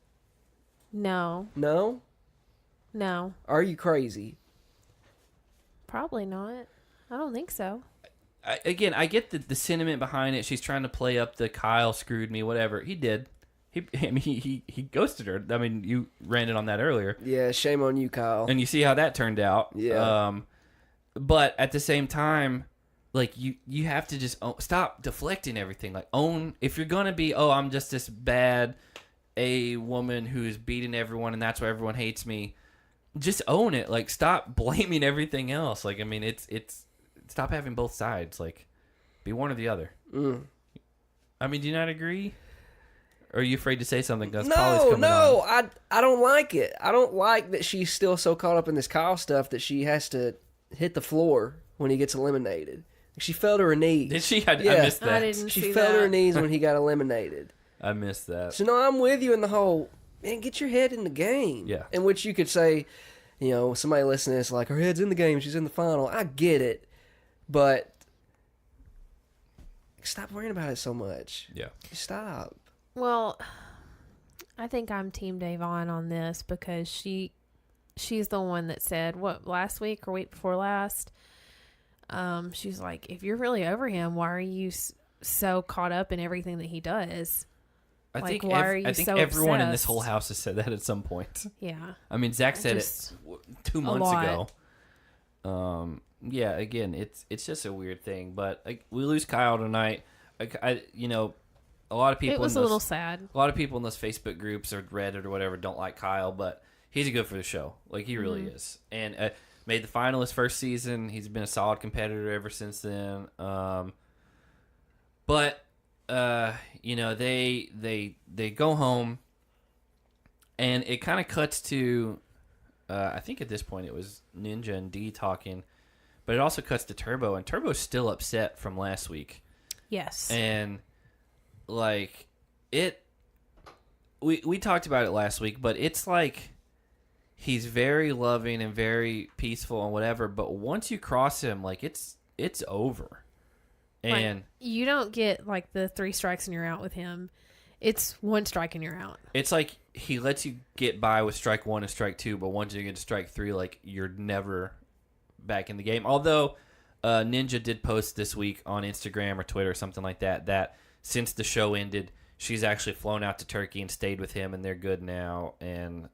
No. No? No. Are you crazy? Probably not. I don't think so. I get the sentiment behind it. She's trying to play up the Kyle screwed me, whatever. He did. He ghosted her. I mean, you ranted on that earlier. Yeah, shame on you, Kyle. And you see how that turned out. Yeah. But at the same time, you have to just stop deflecting everything. Own, if you're gonna be, I'm just this bad woman who's beating everyone and that's why everyone hates me. Just own it. Stop blaming everything else. I mean, it's stop having both sides. Be one or the other. I mean, do you not agree? Or are you afraid to say something? No, I don't like it. I don't like that she's still so caught up in this Kyle stuff that she has to hit the floor when he gets eliminated. She fell to her knees. Did she? I Yeah. missed that. I didn't She see fell to her that. knees when he got eliminated. I missed that. So no, I'm with you in the whole, man, get your head in the game. Yeah. In which you could say, you know, somebody listening to this like, her head's in the game, she's in the final. I get it. But stop worrying about it so much. Yeah. Stop. Well, I think I'm Team Davon on this because she's the one that said, what, last week or week before last? She's like, if you're really over him, why are you so caught up in everything that he does? I Like, think why are you I think so everyone in this obsessed? whole house has said that at some point. Yeah. I mean, Zach said Just it 2 months lot. ago. Yeah. Again, it's just a weird thing, but we lose Kyle tonight. You know, a lot of people. It was in a little those, sad. A lot of people in those Facebook groups or Reddit or whatever don't like Kyle, but he's good for the show. Like he really is, and made the final his first season. He's been a solid competitor ever since then. But you know, they go home, and it kind of cuts to. I think at this point it was Ninja and D talking, but it also cuts to Turbo, and Turbo's still upset from last week. Yes. And like we talked about it last week, but it's like he's very loving and very peaceful and whatever, but once you cross him, like it's over. And Like, you don't get like the 3 strikes and you're out with him. It's 1 strike and you're out. it's like he lets you get by with strike 1 and strike 2, but once you get to strike 3, like you're never back in the game. Although Ninja did post this week on Instagram or Twitter or something like that since the show ended, she's actually flown out to Turkey and stayed with him, and they're good now. And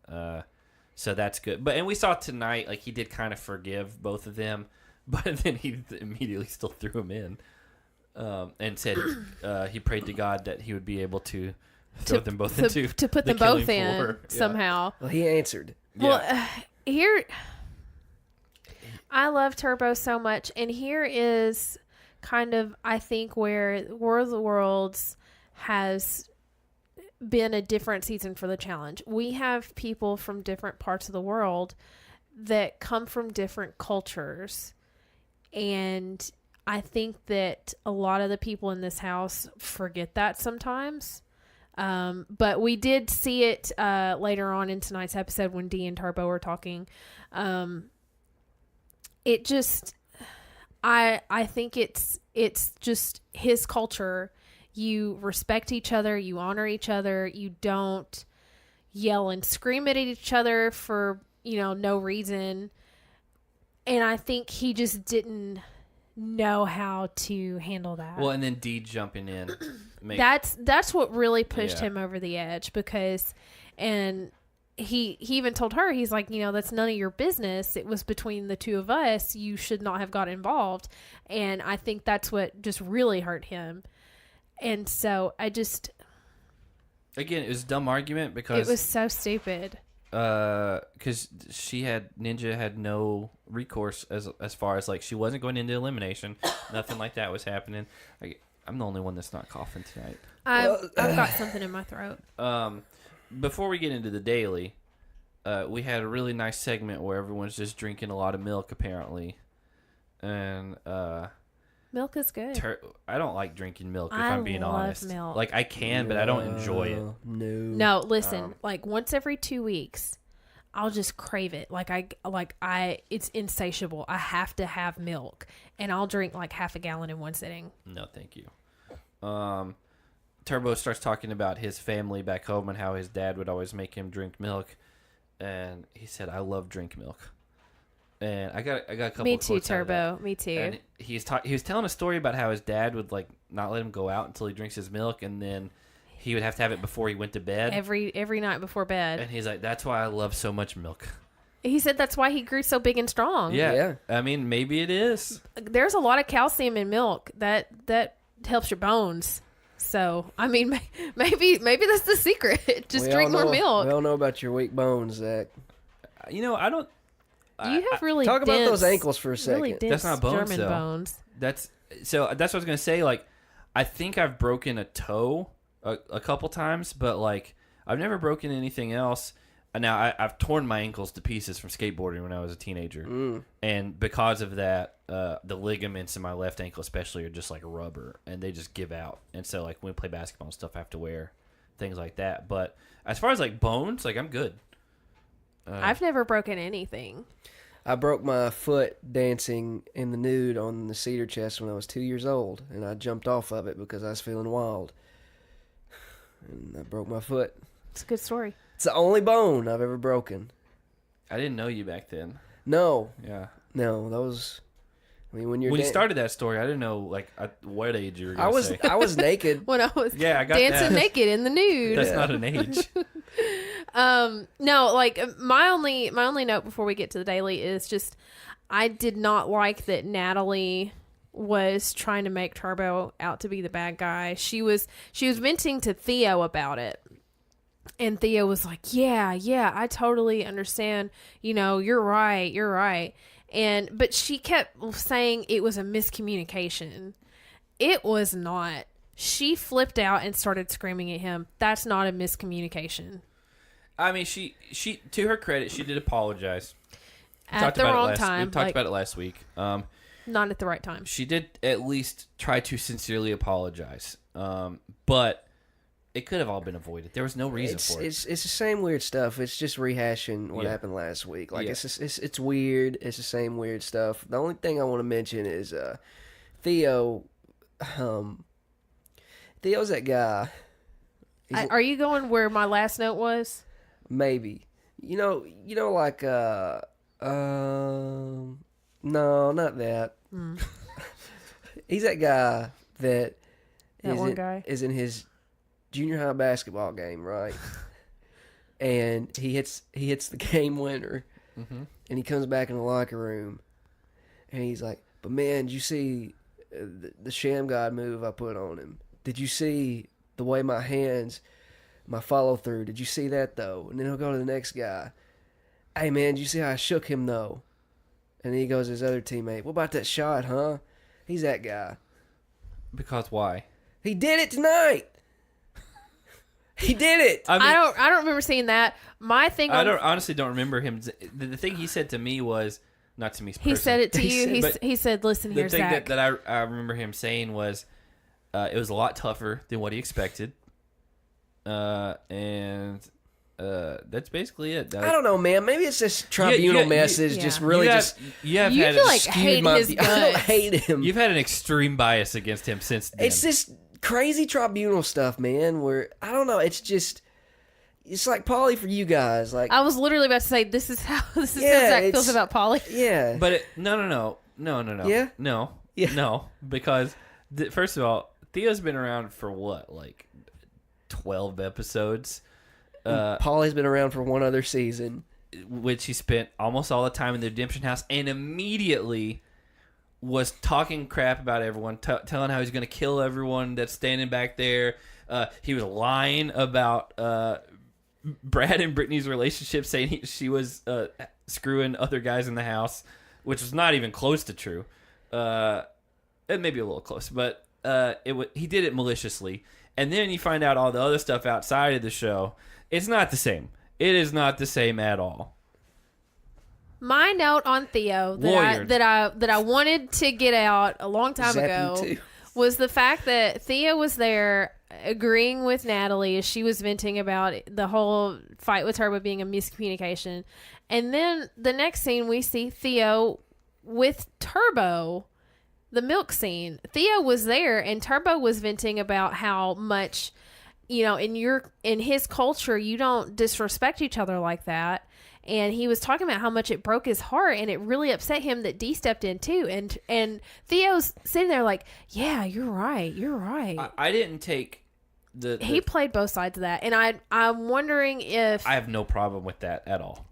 so that's good. And we saw tonight, like he did kind of forgive both of them, but then he immediately still threw him in, and said he prayed to God that he would be able to throw them both into to put the them both killing in floor. Yeah. somehow. Well, he answered. Well, here, I love Turbo so much, and here is kind of, I think, where War of the Worlds has been a different season for the challenge. We have people from different parts of the world that come from different cultures, and I think that a lot of the people in this house forget that sometimes. But we did see it later on in tonight's episode when Dee and Turbo were talking. It just, I think it's just his culture. You respect each other, you honor each other, you don't yell and scream at each other for, no reason. And I think he just didn't know how to handle that. Well, and then D jumping in. That's what really pushed Yeah. him over the edge, because, and he even told her, he's like, that's none of your business. It was between the two of us. You should not have got involved. And I think that's what just really hurt him. And so Again, it was a dumb argument because it was so stupid. because Ninja had no recourse as far as like she wasn't going into elimination. Nothing like that was happening. I'm the only one that's not coughing tonight. I've got something in my throat. Before we get into the daily, we had a really nice segment where everyone's just drinking a lot of milk apparently, and Milk is good. I don't like drinking milk if I I'm being love honest. milk. Like I can, but I don't enjoy it. No. No, listen, like once every 2 weeks, I'll just crave it. It's insatiable. I have to have milk, and I'll drink like half a gallon in one sitting. No, thank you. Turbo starts talking about his family back home and how his dad would always make him drink milk, and he said, "I love drink milk." And I got a couple. Me too, quotes out of that. Turbo. Me too. And he was telling a story about how his dad would like not let him go out until he drinks his milk, and then he would have to have it before he went to bed. Every night before bed. And he's like, "That's why I love so much milk." He said that's why he grew so big and strong. Yeah. I mean, maybe it is. There's a lot of calcium in milk that helps your bones. So, I mean, maybe that's the secret. Just drink more milk. We all know about your weak bones, Zach. I don't. You have really Talk about dense, those ankles for a second. Really dense That's not bones, German though. bones. That's what I was gonna say. Like, I think I've broken a toe a couple times, but like I've never broken anything else. Now, I've torn my ankles to pieces from skateboarding when I was a teenager. And because of that, the ligaments in my left ankle especially are just like rubber, and they just give out. And so, like, when we play basketball and stuff, I have to wear things like that. But as far as, like, bones, like, I'm good. I've never broken anything. I broke my foot dancing in the nude on the cedar chest when I was 2 years old, and I jumped off of it because I was feeling wild. And I broke my foot. It's a good story. It's the only bone I've ever broken. I didn't know you back then. No, Yeah. no, those. I mean, when you're When you started that story, I didn't know, like, at what age you were going to say. I was naked. When I was Yeah, I got dancing that. naked in the nude. That's not an age. No, like my only note before we get to the daily is just I did not like that Natalie was trying to make Turbo out to be the bad guy. She was venting to Theo about it. And Theo was like, yeah, I totally understand. You know, you're right. But she kept saying it was a miscommunication. It was not. She flipped out and started screaming at him. That's not a miscommunication. I mean, she to her credit, she did apologize. At the wrong time. We talked about it last week. Not at the right time. She did at least try to sincerely apologize. But it could have all been avoided. There was no reason for it. It's the same weird stuff. It's just rehashing what happened last week. Like it's weird. It's the same weird stuff. The only thing I want to mention is Theo. Theo's that guy. Are you going where my last note was? Maybe. You know, like no, not that. He's that guy that One guy is in his junior high basketball game, right? And he hits the game winner, and he comes back in the locker room, and he's like, "But man, did you see the Sham God move I put on him? Did you see the way my follow through? Did you see that though?" And then he'll go to the next guy. "Hey man, did you see how I shook him though?" And then he goes to his other teammate. "What about that shot, huh?" He's that guy. Because why? He did it tonight. He did it. I mean, I don't remember seeing that. My thing. honestly don't remember him. The thing he said to me was, not to me personally. He said it to He you. said- He said, "Listen The here, thing Zach." that I remember him saying was, it was a lot tougher than what he expected. And that's basically it. I don't know, man. Maybe it's this tribunal message. Yeah. Just really just you have You had feel like skewed hate my his view. I don't guts. hate him. you've had an extreme bias against him since then. It's this crazy tribunal stuff, man. Where I don't know. It's just. It's like Polly for you guys. Like I was literally about to say, "This is how Yeah, Zach it's- feels about Polly." yeah. But no. Yeah? No. Yeah. No, because first of all, Theo's been around for what, like 12 episodes, Polly's been around for one other season. which he spent almost all the time in the Redemption House, and immediately was talking crap about everyone, telling how he's going to kill everyone that's standing back there. He was lying about Brad and Brittany's relationship, saying she was screwing other guys in the house, which was not even close to true. It may be a little close, but he did it maliciously. And then you find out all the other stuff outside of the show. It's not the same. It is not the same at all. My note on Theo Lawyered. that I wanted to get out a long time Zap ago you too. was the fact that Theo was there agreeing with Natalie as she was venting about the whole fight with Turbo being a miscommunication. And then the next scene we see Theo with Turbo, the milk scene. Theo was there and Turbo was venting about how much, you know, in his culture you don't disrespect each other like that. And he was talking about how much it broke his heart, and it really upset him that Dee stepped in too. And Theo's sitting there like, "Yeah, you're right. You're right." I didn't take He played both sides of that, and I'm wondering if I have no problem with that at all.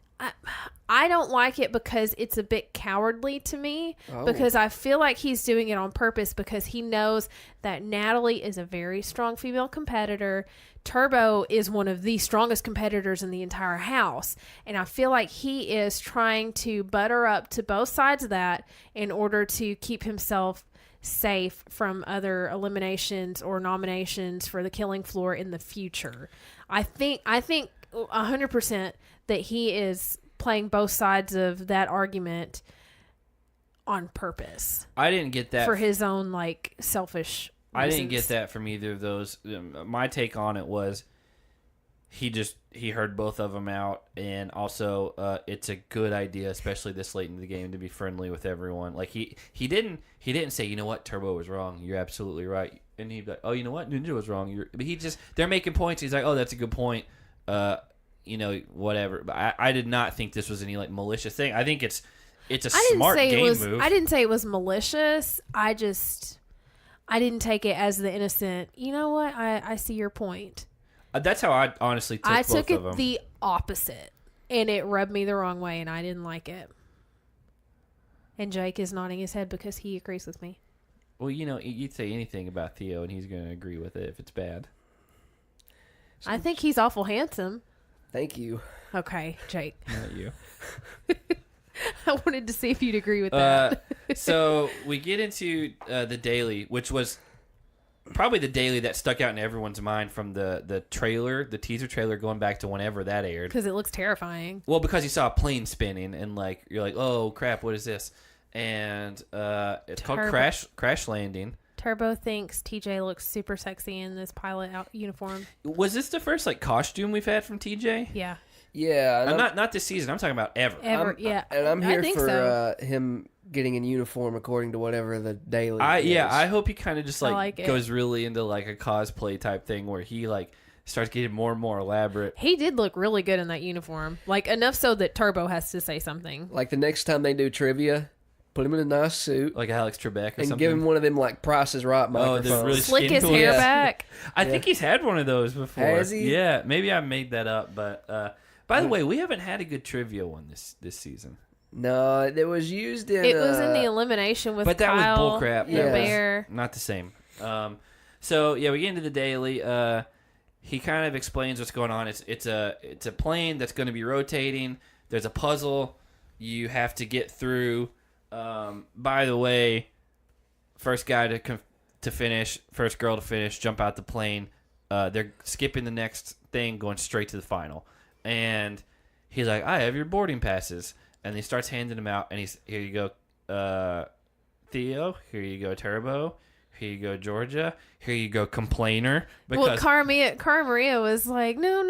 I don't like it because it's a bit cowardly to me. Oh. Because I feel like he's doing it on purpose because he knows that Natalie is a very strong female competitor. Turbo is one of the strongest competitors in the entire house. And I feel like he is trying to butter up to both sides of that in order to keep himself safe from other eliminations or nominations for the killing floor in the future. I think 100% that he is playing both sides of that argument on purpose I didn't get that for his own like selfish I didn't reasons. get that from either of those. My take on it was he heard both of them out, and also it's a good idea, especially this late in the game, to be friendly with everyone. Like he didn't say, you know what, Turbo was wrong. You're absolutely right. And he'd be like, oh, you know what, Ninja was wrong. But they're making points. He's like, oh, that's a good point. Whatever. But I did not think this was any like malicious thing. I think it's a smart game move. I didn't say it was malicious. I didn't take it as the innocent. You know what? I see your point. That's how I honestly took both took of them. it the opposite, and it rubbed me the wrong way, and I didn't like it. And Jake is nodding his head because he agrees with me. Well, you'd say anything about Theo, and he's going to agree with it if it's bad. I think he's awful handsome. Thank you. Okay, Jake. Not you. I wanted to see if you'd agree with that. So we get into the daily, which was probably the daily that stuck out in everyone's mind from the trailer, the teaser trailer, going back to whenever that aired. Because it looks terrifying. Well, because you saw a plane spinning, and like you're like, oh crap, what is this? And it's called Crash Landing. Turbo thinks TJ looks super sexy in this pilot uniform. Was this the first like costume we've had from TJ? Yeah. Yeah. I'm not this season. I'm talking about ever. Yeah. And I'm I here think for so. him getting in uniform according to whatever the daily is. I hope he kind of just like it. goes really into like a cosplay type thing where he like starts getting more and more elaborate. He did look really good in that uniform. Like, enough so that Turbo has to say something. Like the next time they do trivia, put him in a nice suit Like Alex Trebek or and something. give him one of them like Price is Right the microphones. really Slick his skin hair tools. back. I think he's had one of those before. Has he? Yeah, maybe I made that up. But by the way, we haven't had a good trivia one this season. No, it was used in. It was in the elimination with But that Kyle, was bullcrap. the That was- bear. Not the same. So yeah, we get into the daily. He kind of explains what's going on. It's a plane that's going to be rotating. There's a puzzle you have to get through. By the way, first guy to finish, first girl to finish, jump out the plane. They're skipping the next thing, going straight to the final. And he's like, I have your boarding passes. And he starts handing them out. And here you go, Theo. Here you go, Turbo. Here you go, Georgia. Here you go, Complainer. Well, Cara Maria was like, no,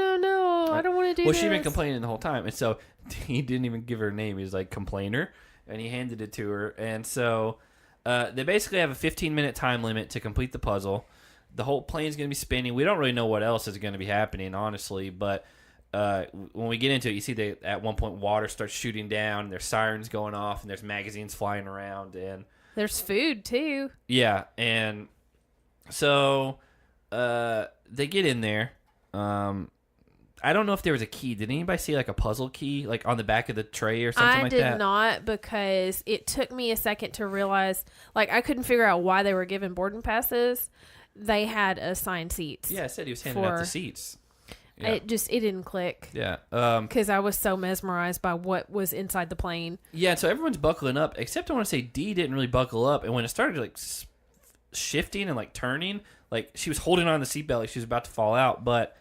I don't want to do well, this. she'd been complaining the whole time. And so he didn't even give her a name. He was like, Complainer. And he handed it to her. And so they basically have a 15-minute time limit to complete the puzzle. The whole plane's going to be spinning. We don't really know what else is going to be happening, honestly. But when we get into it, you see at one point water starts shooting down. And there's sirens going off. And there's magazines flying around. And There's food, too. yeah. And so they get in there. I don't know if there was a key. Did anybody see like a puzzle key like on the back of the tray or something like that? I did not, because it took me a second to realize, like, I couldn't figure out why they were giving boarding passes. They had assigned seats. Yeah, I said he was handing out the seats. Yeah. It didn't click. Yeah. Because I was so mesmerized by what was inside the plane. Yeah, so everyone's buckling up, except I want to say Dee didn't really buckle up. And when it started like shifting and like turning, like she was holding on the seatbelt like she was about to fall out. But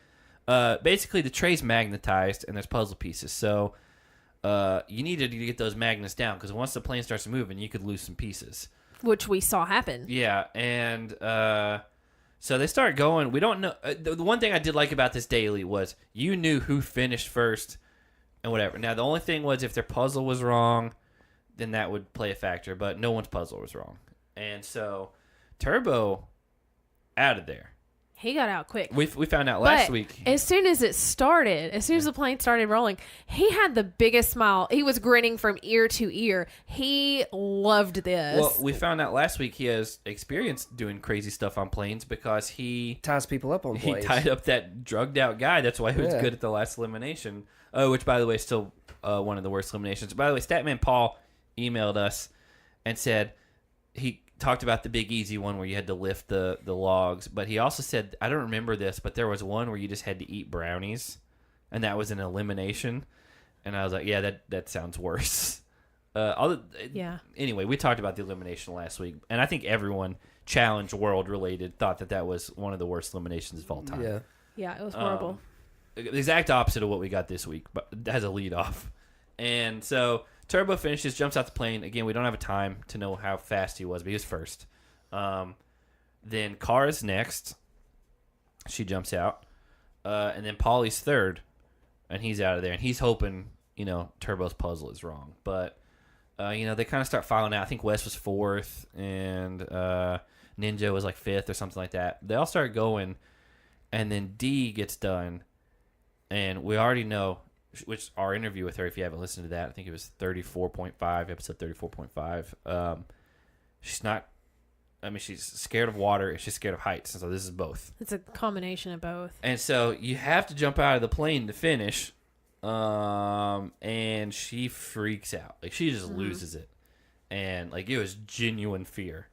basically the tray's magnetized and there's puzzle pieces. So you needed to get those magnets down because once the plane starts moving, you could lose some pieces. Which we saw happen. Yeah, and so they start going. We don't know. The one thing I did like about this daily was you knew who finished first and whatever. Now, the only thing was if their puzzle was wrong, then that would play a factor, but no one's puzzle was wrong. And so Turbo out of there. He got out quick. We found out last week. As soon as it started, as soon as the plane started rolling, he had the biggest smile. He was grinning from ear to ear. He loved this. Well, we found out last week he has experience doing crazy stuff on planes because he ties people up on planes. He tied up that drugged out guy. That's why he was good at the last elimination. Which, by the way, is still one of the worst eliminations. By the way, Statman Paul emailed us and said he talked about the Big Easy one where you had to lift the logs, but he also said, I don't remember this, but there was one where you just had to eat brownies, and that was an elimination. And I was like, yeah, that sounds worse. Yeah. Anyway, we talked about the elimination last week, and I think everyone Challenge World related thought that was one of the worst eliminations of all time. Yeah. Yeah, it was horrible. the exact opposite of what we got this week, but as a lead off. And so Turbo finishes, jumps out the plane. Again, we don't have a time to know how fast he was, but he was first. Then Kara's next. She jumps out. And then Paulie's third, and he's out of there. And he's hoping, Turbo's puzzle is wrong. But, they kind of start filing out. I think Wes was fourth, and Ninja was like fifth or something like that. They all start going, and then D gets done. And we already know, which our interview with her, if you haven't listened to that, I think it was 34.5, episode 34.5. She's not, she's scared of water and she's scared of heights. And so this is both. It's a combination of both. And so you have to jump out of the plane to finish. And she freaks out. Like, she just loses it. And, like, it was genuine fear.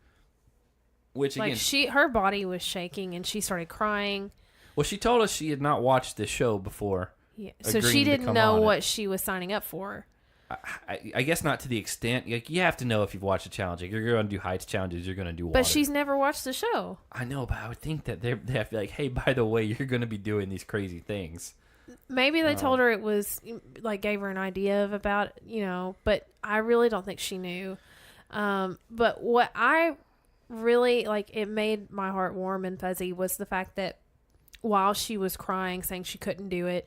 Which, again, her body was shaking and she started crying. Well, she told us she had not watched the show before. Yeah. So she didn't know what she was signing up for. I guess not to the extent. Like, you have to know if you've watched a challenge. Like, you're going to do heights challenges. You're going to do water. But she's never watched the show. I know, but I would think that they have to be like, hey, by the way, you're going to be doing these crazy things. Maybe they told her it was, like, gave her an idea of about, but I really don't think she knew. But what I really, like, it made my heart warm and fuzzy was the fact that while she was crying, saying she couldn't do it,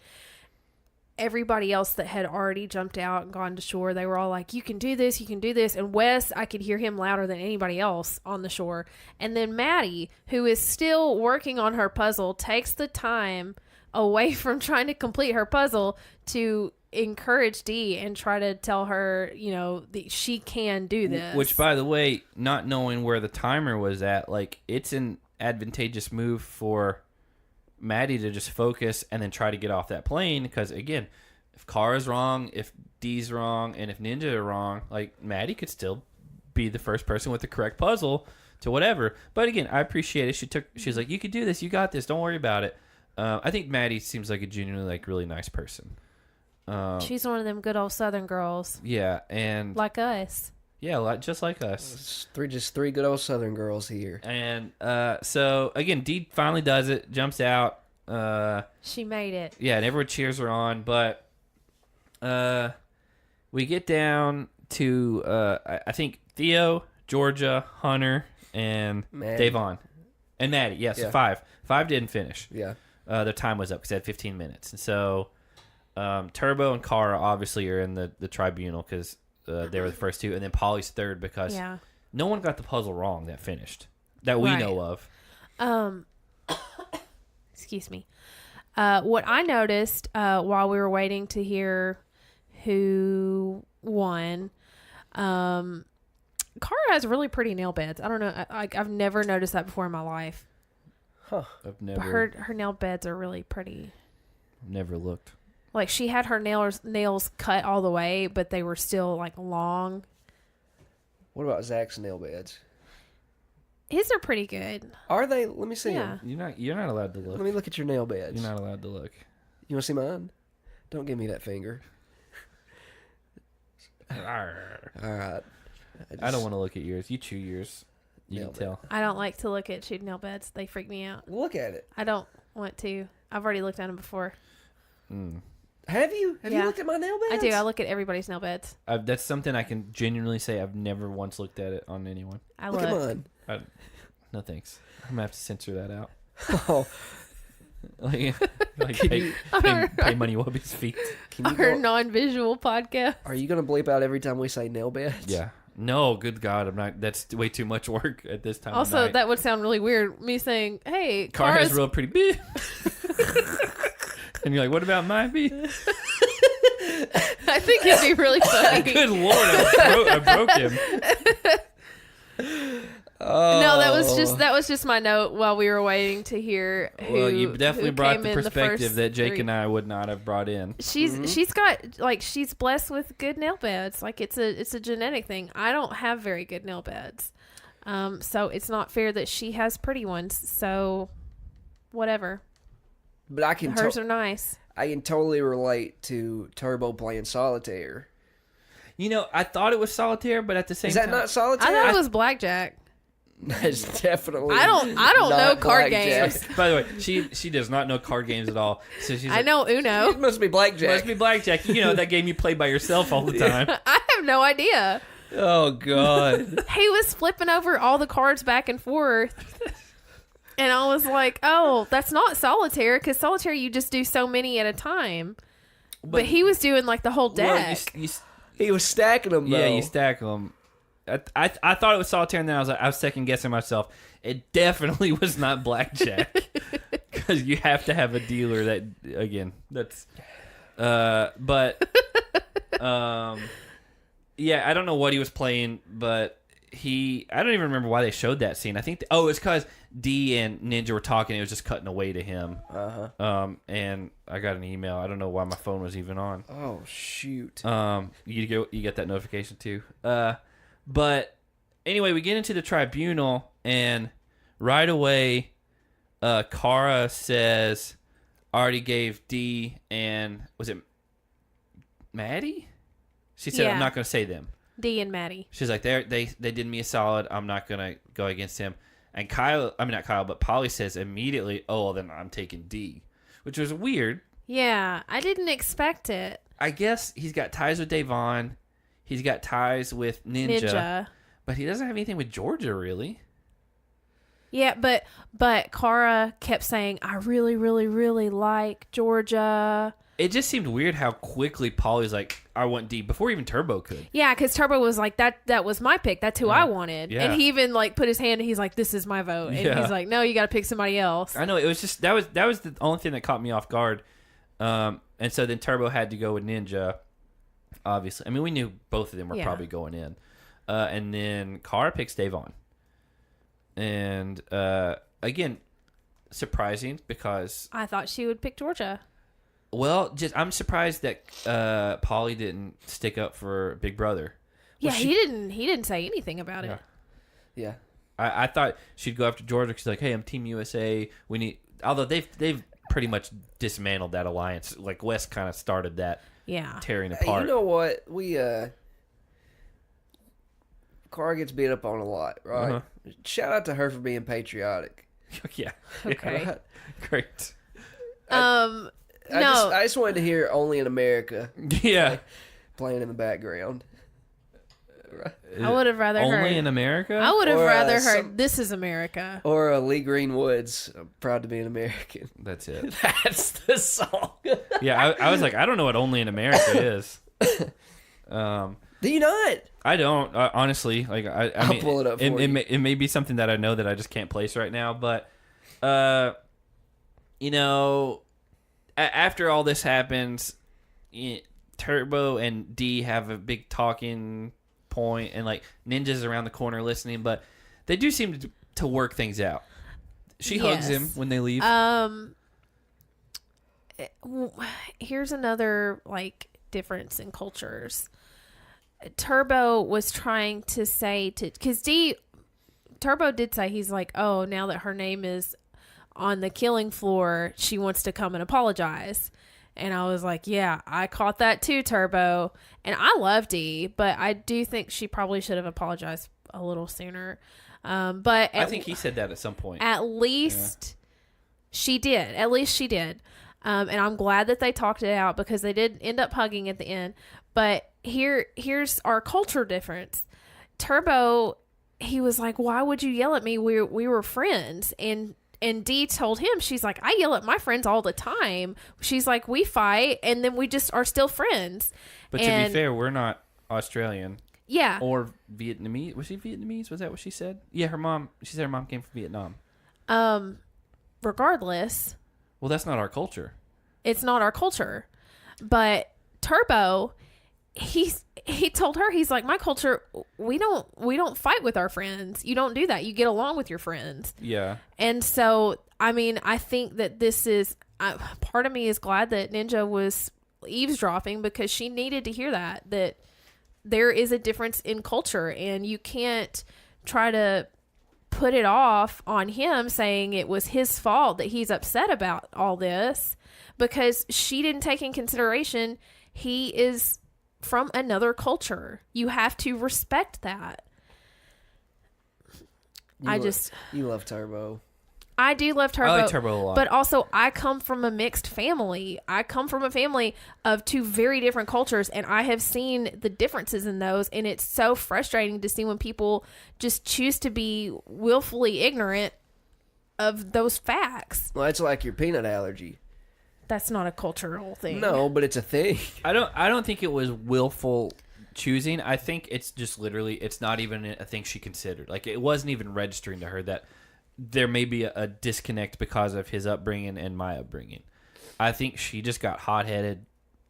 everybody else that had already jumped out and gone to shore, they were all like, you can do this, you can do this. And Wes, I could hear him louder than anybody else on the shore. And then Maddie, who is still working on her puzzle, takes the time away from trying to complete her puzzle to encourage Dee and try to tell her, that she can do this. Which, by the way, not knowing where the timer was at, like, it's an advantageous move for Maddie to just focus and then try to get off that plane, because, again, if Kara's wrong, if Dee's wrong, and if Ninja are wrong, like, Maddie could still be the first person with the correct puzzle to whatever. But again, I appreciate it. She's like, you could do this, you got this, don't worry about it. I think Maddie seems like a genuinely, like, really nice person. She's one of them good old Southern girls. Yeah, and like us. Yeah, just like us. Just three good old Southern girls here. And so, again, Dee finally does it, jumps out. She made it. Yeah, and everyone cheers her on. But we get down to, I think, Theo, Georgia, Hunter, and Maddie. Davon. And Maddie, yes, Yeah. five. Five didn't finish. Yeah. Their time was up because they had 15 minutes. And so Turbo and Kara obviously are in the tribunal because they were the first two. And then Paulie's third because no one got the puzzle wrong that finished, that we know of. Excuse me. What I noticed while we were waiting to hear who won, Kara has really pretty nail beds. I don't know. I've never noticed that before in my life. Huh. I've never. But her nail beds are really pretty. Never looked. Like, she had her nails cut all the way, but they were still, like, long. What about Zach's nail beds? His are pretty good. Are they? Let me see Yeah. them. You're not allowed to look. Let me look at your nail beds. You're not allowed to look. You want to see mine? Don't give me that finger. All right. I don't want to look at yours. You chew yours. You Nail can tell. I don't like to look at chewed nail beds. They freak me out. Look at it. I don't want to. I've already looked at them before. Have you? Have you Yeah. looked at my nail beds? I do. I look at everybody's nail beds. That's something I can genuinely say I've never once looked at it on anyone. I Look at mine. No thanks. I'm going to have to censor that out. Oh, like Can pay, you- pay Money Wubby's feet. can you Our go, non-visual podcast. are you going to bleep out every time we say nail beds? Yeah. No, good God. I'm not. That's way too much work at this time of Also, night. that would sound really weird. Me saying, "Hey, car has Kara's real pretty big. And you're like, what about my feet? I think it'd be really funny. Good Lord, I broke him. No, that was just my note while we were waiting to hear who. Well, you definitely who brought came the in perspective first that Jake three. and I would not have brought in. She's got, like, she's blessed with good nail beds. Like, it's a genetic thing. I don't have very good nail beds, so it's not fair that she has pretty ones. So, whatever. But I can Hers are nice. I can totally relate to Turbo playing solitaire. You know, I thought it was solitaire, but at the same Is that time, not solitaire? I thought it was blackjack. That's definitely. I don't know not card blackjack. games. By the way, she does not know card games at all. So she's I like, know Uno. It must be blackjack. must be blackjack. You know, that game you play by yourself all the time. I have no idea. Oh God. He was flipping over all the cards back and forth. And I was like, oh, that's not solitaire, because solitaire you just do so many at a time. But he was doing like the whole deck. Well, He was stacking them. Though. yeah, you stack them. I thought it was solitaire, and then I was second guessing myself. It definitely was not blackjack, because you have to have a dealer that, again, that's but yeah, I don't know what he was playing, but I don't even remember why they showed that scene. I think it's because D and Ninja were talking. It was just cutting away to him. And I got an email. I don't know why my phone was even on. Oh shoot. You get that notification too. But anyway, we get into the tribunal, and right away, Kara says, "Already gave D and was it Maddie?" She said, Yeah. "I'm not going to say them." D and Maddie. She's like, they did me a solid. I'm not going to go against him. And not Kyle, but Polly says immediately, "Oh, well, then I'm taking D," which was weird. Yeah, I didn't expect it. I guess he's got ties with Davon. He's got ties with Ninja. But he doesn't have anything with Georgia, really. Yeah, but Kara kept saying, I really, really, really like Georgia. It just seemed weird how quickly Polly's like, "I want D," before even Turbo could. Yeah, because Turbo was like, that was my pick. That's who I wanted. Yeah. And he even like put his hand and he's like, this is my vote. And Yeah. he's like, no, you got to pick somebody else. I know, it was just, that was the only thing that caught me off guard. And so then Turbo had to go with Ninja, obviously. I mean, we knew both of them were Yeah. probably going in. And then Kara picks Davon. And again, surprising because, I thought she would pick Georgia. well, I'm surprised that Polly didn't stick up for Big Brother. Yeah, Well, he didn't say anything about it. Yeah. I thought she'd go after Georgia. She's like, "Hey, I'm Team USA. We need." Although they've pretty much dismantled that alliance. Like West kind of started that Yeah. tearing Hey, apart. you know what? Kara gets beat up on a lot, right? Uh-huh. Shout out to her for being patriotic. Yeah. Okay. Right? Great. No. I just wanted to hear "Only in America" Yeah. playing in the background. I would have rather Only heard. in America. I would have Or, rather some- heard "This Is America." Or Lee Greenwood's "I'm Proud to Be an American." That's it. That's the song. Yeah, I was like, I don't know what Only in America is. Do you not? I don't honestly. Like, I mean, pull it up for you. It may be something that I know that I just can't place right now. But, you know, after all this happens, Turbo and D have a big talking point, and like Ninja's around the corner listening. But they do seem to work things out. She hugs him Yes. when they leave. Here's another like difference in cultures. Turbo was trying to say because Turbo did say, he's like, oh, now that her name is on the killing floor, she wants to come and apologize. And I was like, yeah, I caught that too, Turbo. And I love Dee, but I do think she probably should have apologized a little sooner. But I think he said that at some point. at least she did. At least she did. And I'm glad that they talked it out, because they did end up hugging at the end. But here's our culture difference. Turbo, he was like, why would you yell at me? We were friends. And Dee told him, she's like, I yell at my friends all the time. She's like, we fight and then we just are still friends. But to be fair, we're not Australian. Yeah. Or Vietnamese. Was she Vietnamese? Was that what she said? Yeah, she said her mom came from Vietnam. Regardless, Well, that's not our culture. it's not our culture. But Turbo, he told her, he's like, my culture, we don't fight with our friends. You don't do that. You get along with your friends. Yeah. And so, I mean, I think that this is, part of me is glad that Ninja was eavesdropping, because she needed to hear that there is a difference in culture, and you can't try to put it off on him saying it was his fault that he's upset about all this, because she didn't take in consideration he is from another culture. You have to respect that. You love Turbo. I do love Turbo. I like Turbo a lot. But also, I come from a mixed family. I come from a family of two very different cultures, and I have seen the differences in those, and it's so frustrating to see when people just choose to be willfully ignorant of those facts. Well, it's like your peanut allergy. That's not a cultural thing. No, but it's a thing. I don't think it was willful choosing. I think it's just literally, it's not even a thing she considered. Like, it wasn't even registering to her that there may be a disconnect because of his upbringing and my upbringing. I think she just got hot-headed,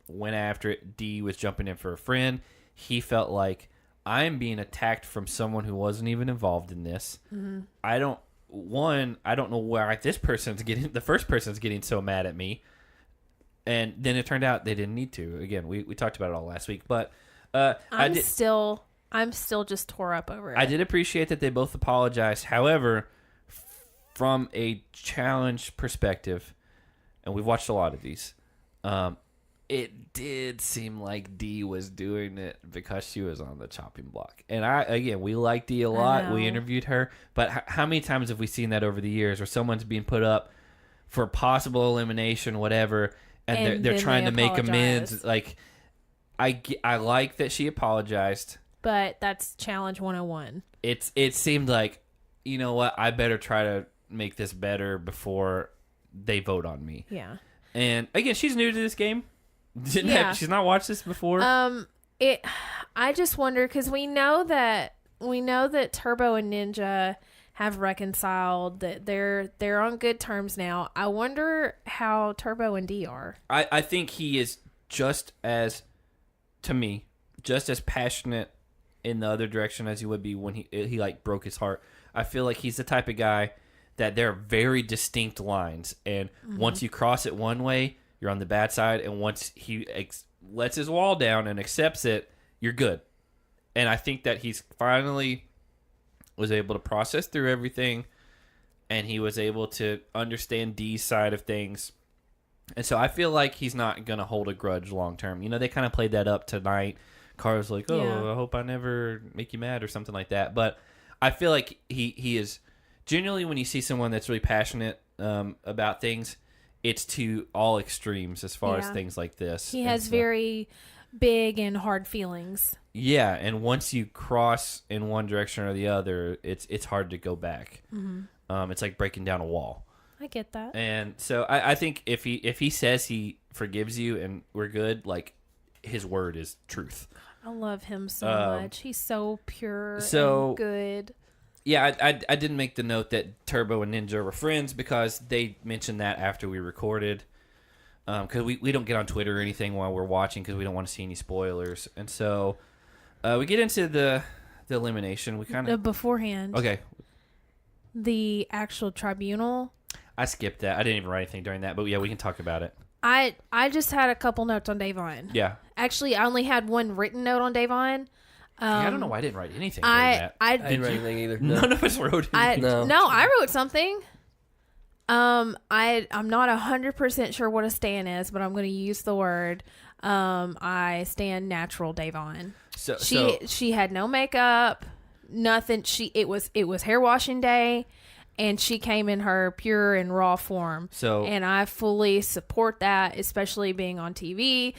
went after it. D was jumping in for a friend. He felt like, I'm being attacked from someone who wasn't even involved in this. Mm-hmm. I don't know why the first person's getting so mad at me. And then it turned out they didn't need to. Again, we talked about it all last week, but I'm still just tore up over it. I did appreciate that they both apologized. However, from a challenge perspective, and we've watched a lot of these, it did seem like Dee was doing it because she was on the chopping block. And we like Dee a lot. We interviewed her, but how many times have we seen that over the years where someone's being put up for possible elimination, whatever, and they're trying to make amends? Like, I like that she apologized, but that's challenge 101. It seemed like, you know what, I better try to make this better before they vote on me. Yeah. And again, she's new to this game. She's not watched this before. I just wonder, because we know that Turbo and Ninja have reconciled, that they're on good terms now. I wonder how Turbo and D are. I think he is just as passionate in the other direction as he would be when he like broke his heart. I feel like he's the type of guy that there are very distinct lines, and once you cross it one way, you're on the bad side, and once he lets his wall down and accepts it, you're good. And I think that he's finally was able to process through everything, and he was able to understand Dee's side of things. And so I feel like he's not going to hold a grudge long term. You know, they kind of played that up tonight. Carr's like, I hope I never make you mad or something like that. But I feel like he is generally, when you see someone that's really passionate about things, it's to all extremes as far as things like this. He has very big and hard feelings. Yeah, and once you cross in one direction or the other, it's hard to go back. Mm-hmm. It's like breaking down a wall. I get that. And so I think if he says he forgives you and we're good, like, his word is truth. I love him so much. He's so pure and good. Yeah, I didn't make the note that Turbo and Ninja were friends because they mentioned that after we recorded. Because we don't get on Twitter or anything while we're watching because we don't want to see any spoilers. And so we get into the elimination. We kind of beforehand. Okay. The actual tribunal. I skipped that. I didn't even write anything during that, but yeah, we can talk about it. I just had a couple notes on Davon. Yeah. Actually, I only had one written note on Davon. I don't know why I didn't write anything during that. I didn't write anything either. None of us wrote anything. No, I wrote something. I'm not 100% sure what a stan is, but I'm going to use the word. I stan natural Davon. So she had no makeup, nothing. It was hair washing day, and she came in her pure and raw form. And I fully support that, especially being on TV.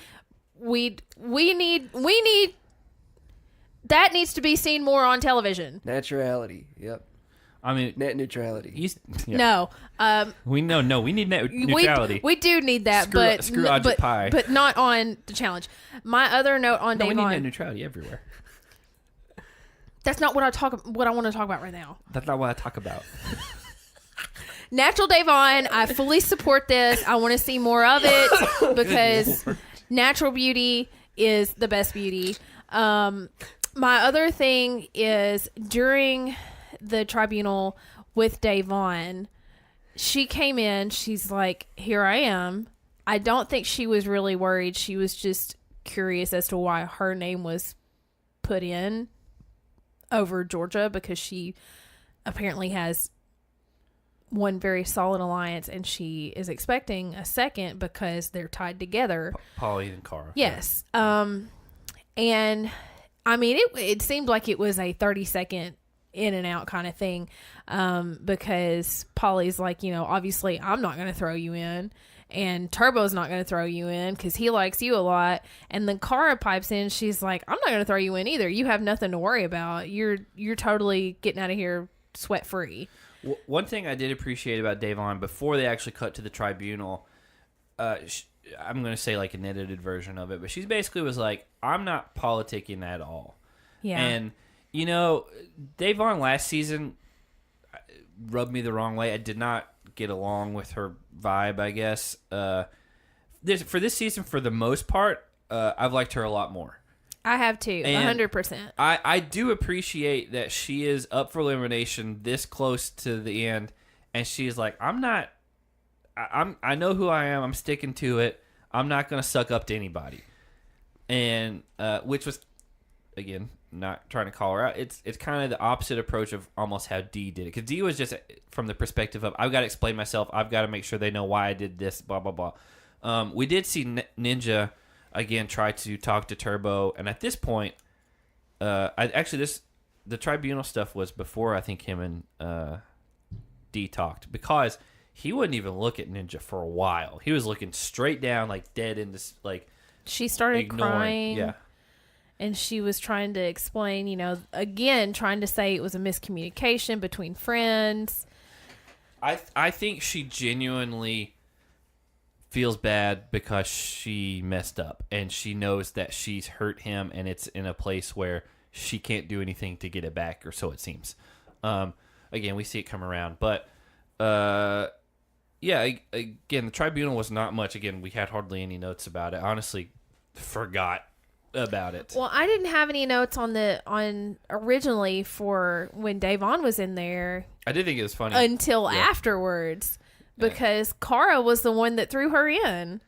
We need that needs to be seen more on television. Naturality. Yep. I mean, net neutrality. No. We need net neutrality. We do need that, screw Ajit Pai. but not on the challenge. My other note on Davon. We need net neutrality everywhere. That's not what I want to talk about right now. That's not what I talk about. Natural Davon, I fully support this. I want to see more of it because natural beauty is the best beauty. My other thing is during the tribunal with Davon, she came in, she's like, here I am. I don't think she was really worried. She was just curious as to why her name was put in over Georgia, because she apparently has one very solid alliance and she is expecting a second because they're tied together. Polly and Cara. Yes. And I mean, it seemed like it was a 30-second in and out kind of thing, because Polly's like, obviously I'm not going to throw you in, and Turbo's not going to throw you in because he likes you a lot. And then Cara pipes in. She's like, I'm not going to throw you in either. You have nothing to worry about. You're totally getting out of here sweat free. One thing I did appreciate about Devon before they actually cut to the tribunal, I'm going to say like an edited version of it, but she basically was like, I'm not politicking at all. Yeah. And, Devon last season rubbed me the wrong way. I did not get along with her vibe, I guess. For this season, for the most part, I've liked her a lot more. I have too, And 100%. I do appreciate that she is up for elimination this close to the end, and she's like, I know who I am. I'm sticking to it. I'm not going to suck up to anybody. And which was, again, not trying to call her out. It's kind of the opposite approach of almost how Dee did it. Because Dee was just from the perspective of, I've got to explain myself. I've got to make sure they know why I did this, blah, blah, blah. We did see Ninja, again, try to talk to Turbo. And at this point, the tribunal stuff was before I think him and Dee talked. Because he wouldn't even look at Ninja for a while. He was looking straight down, like dead in this, like She started ignoring. crying. Yeah. And she was trying to explain, again, trying to say it was a miscommunication between friends. I think she genuinely feels bad because she messed up. And she knows that she's hurt him, and it's in a place where she can't do anything to get it back, or so it seems. Again, we see it come around. But, yeah, again, the tribunal was not much. Again, we had hardly any notes about it. Honestly, forgot about it. Well, I didn't have any notes on originally for when Devon was in there I did think it was funny. until Yeah. afterwards, because Cara was the one that threw her in.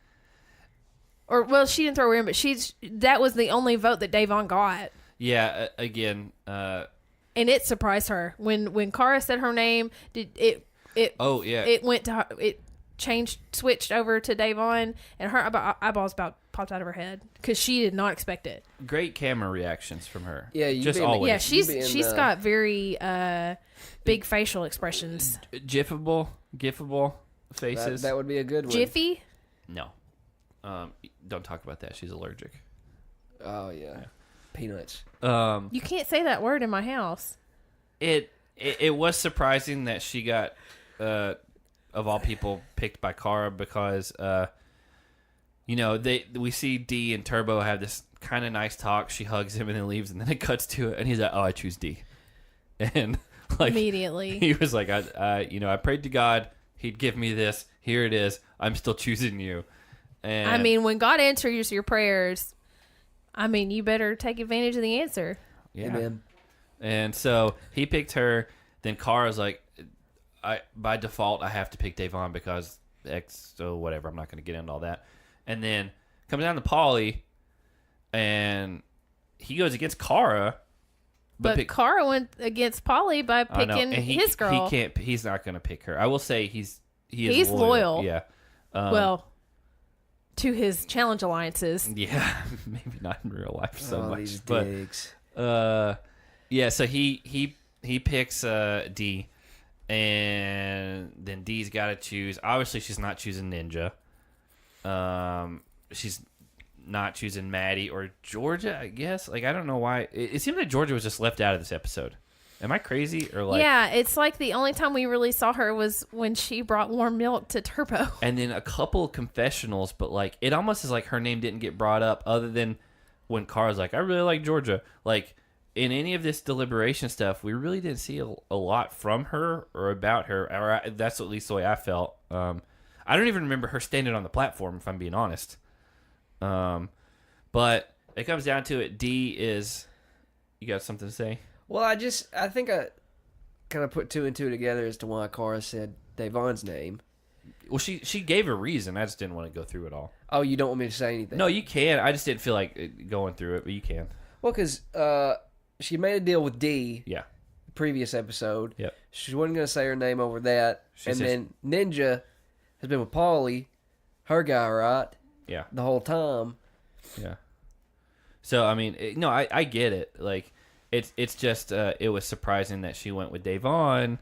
Or, well, she didn't throw her in, but that was the only vote that Devon got. Yeah, again, And it surprised her when Cara said her name. oh yeah, It went to her, it switched over to Devon, and her eyeballs about popped out of her head because she did not expect it. great camera reactions from her. Yeah, you just being- always. Yeah, being, she's got very big facial expressions. gifable faces. that would be a good one. Jiffy. No, don't talk about that. She's allergic. Oh yeah. Peanuts. You can't say that word in my house. It was surprising that she got, of all people, picked by Cara because, we see Dee and Turbo have this kind of nice talk. She hugs him and then leaves, and then it cuts to it, and he's like, "Oh, I choose Dee," and like Immediately. he was like, "I prayed to God, He'd give me this. Here it is. I'm still choosing you." And I mean, when God answers your prayers, you better take advantage of the answer. yeah. Amen. And so he picked her. Then Cara's like, by default, I have to pick Devon because X, so whatever. I'm not going to get into all that. And then comes down to Polly, and he goes against Cara. But Cara went against Polly by I know, picking and his girl. He can't. He's not going to pick her. I will say he is He's loyal. Yeah. Well, to his challenge alliances. Yeah. Maybe not in real life so Oh, much, these but digs. yeah. So he picks Dee, and then Dee's got to choose. Obviously, she's not choosing Ninja. She's not choosing Maddie or Georgia, I guess. Like, I don't know why. It seems like Georgia was just left out of this episode. Am I crazy? Or like, Yeah, it's like the only time we really saw her was when she brought warm milk to Turbo. and then a couple confessionals, but like, it almost is like her name didn't get brought up other than when Cara's like, I really like Georgia. Like, in any of this deliberation stuff, we really didn't see a lot from her or about her. Or that's at least the way I felt. I don't even remember her standing on the platform, if I'm being honest. But it comes down to it. Dee is. You got something to say? Well, I think I kind of put two and two together as to why Cara said Devon's name. Well, she gave a reason. I just didn't want to go through it all. Oh, you don't want me to say anything? No, you can. I just didn't feel like going through it, but you can. Well, because she made a deal with Dee Yeah. the previous episode. Yep. She wasn't going to say her name over that. She and says- then Ninja has been with Paulie, her guy, right, Yeah. the whole time. Yeah. So I mean, no, I get it. Like, it's just it was surprising that she went with Davon,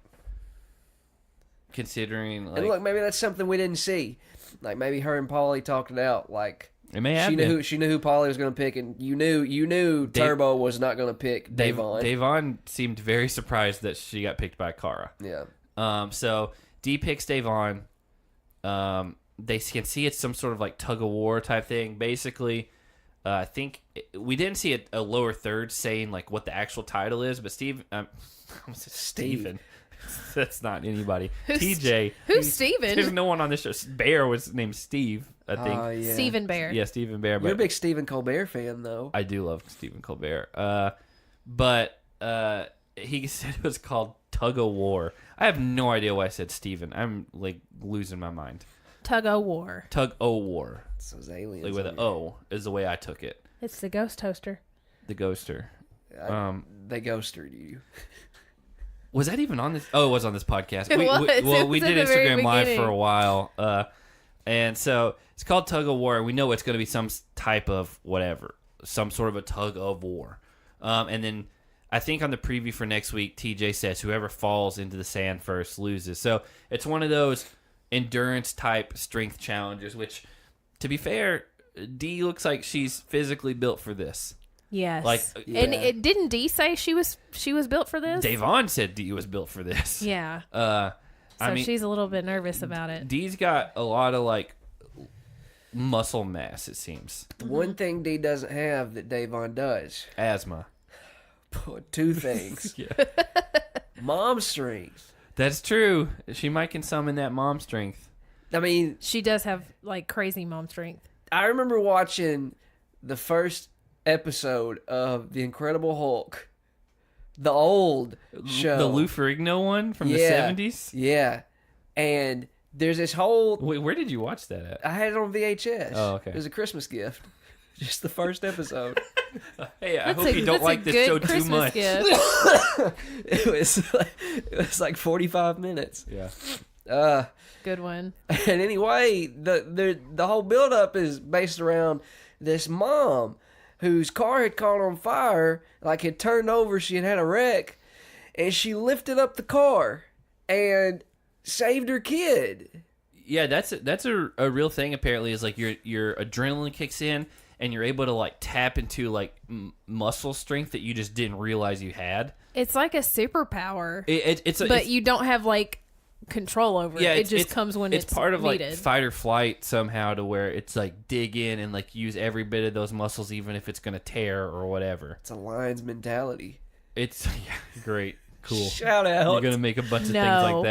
considering like And look, maybe that's something we didn't see. Like maybe her and Paulie talked it out. Like it may have she been. knew who Paulie was going to pick, and you knew Turbo was not going to pick Davon. Davon seemed very surprised that she got picked by Cara. Yeah. So D picks Davon. They can see it's some sort of like tug of war type thing. Basically, I think we didn't see a lower third saying like what the actual title is, but Steven. That's not anybody. TJ. Who's Steven? There's no one on this show. Bear was named Steve, I think. Oh, yeah. Stephen Bear. Yeah, Stephen Bear. You're a But big Stephen Colbert fan, though. I do love Stephen Colbert. But he said it was called Tug of War. I have no idea why I said Steven. I'm like losing my mind. Tug o' war. Tug o' war. It's those aliens. Like with an O is the way I took it. It's the ghost toaster. The ghoster. They ghosted you. Was that even on this? Oh, it was on this podcast. It was. It We was did at the very Instagram Live beginning. for a while. And so it's called Tug of War. We know it's going to be some type of whatever. Some sort of a tug of war. And then I think on the preview for next week, TJ says whoever falls into the sand first loses. So it's one of those endurance type strength challenges, which, to be fair, D looks like she's physically built for this. Yes. Like, and yeah. it didn't D say she was built for this? Davon said D was built for this. Yeah. So So she's a little bit nervous about it. D's got a lot of like muscle mass, it seems. The one thing D doesn't have that Davon does. Asthma. Two things. Yeah. Mom strength. That's true. She might can summon that mom strength. I mean, She does have like crazy mom strength. I remember watching the first episode of The Incredible Hulk. The old show. The Lou Ferrigno one from the Yeah. 70s? Yeah. And there's this whole... Wait, where did you watch that at? I had it on VHS. Oh, okay. It was a Christmas gift. Just the first episode. Hey, I That's hope you don't that's like a this good show too Christmas much. gift. It was like 45 minutes. Yeah. Good one. And anyway, the whole build-up is based around this mom whose car had caught on fire, like had turned over, she had a wreck, and she lifted up the car and saved her kid. Yeah, that's a real thing apparently, is like your adrenaline kicks in and you're able to like tap into like muscle strength that you just didn't realize you had. It's like a superpower, It's but you don't have like control over yeah, it. It just comes when it's part of needed. like fight or flight somehow, to where it's like dig in and like use every bit of those muscles, even if it's gonna tear or whatever. It's a lion's mentality. It's yeah, great, cool. Shout out. You're gonna make a bunch of things No. like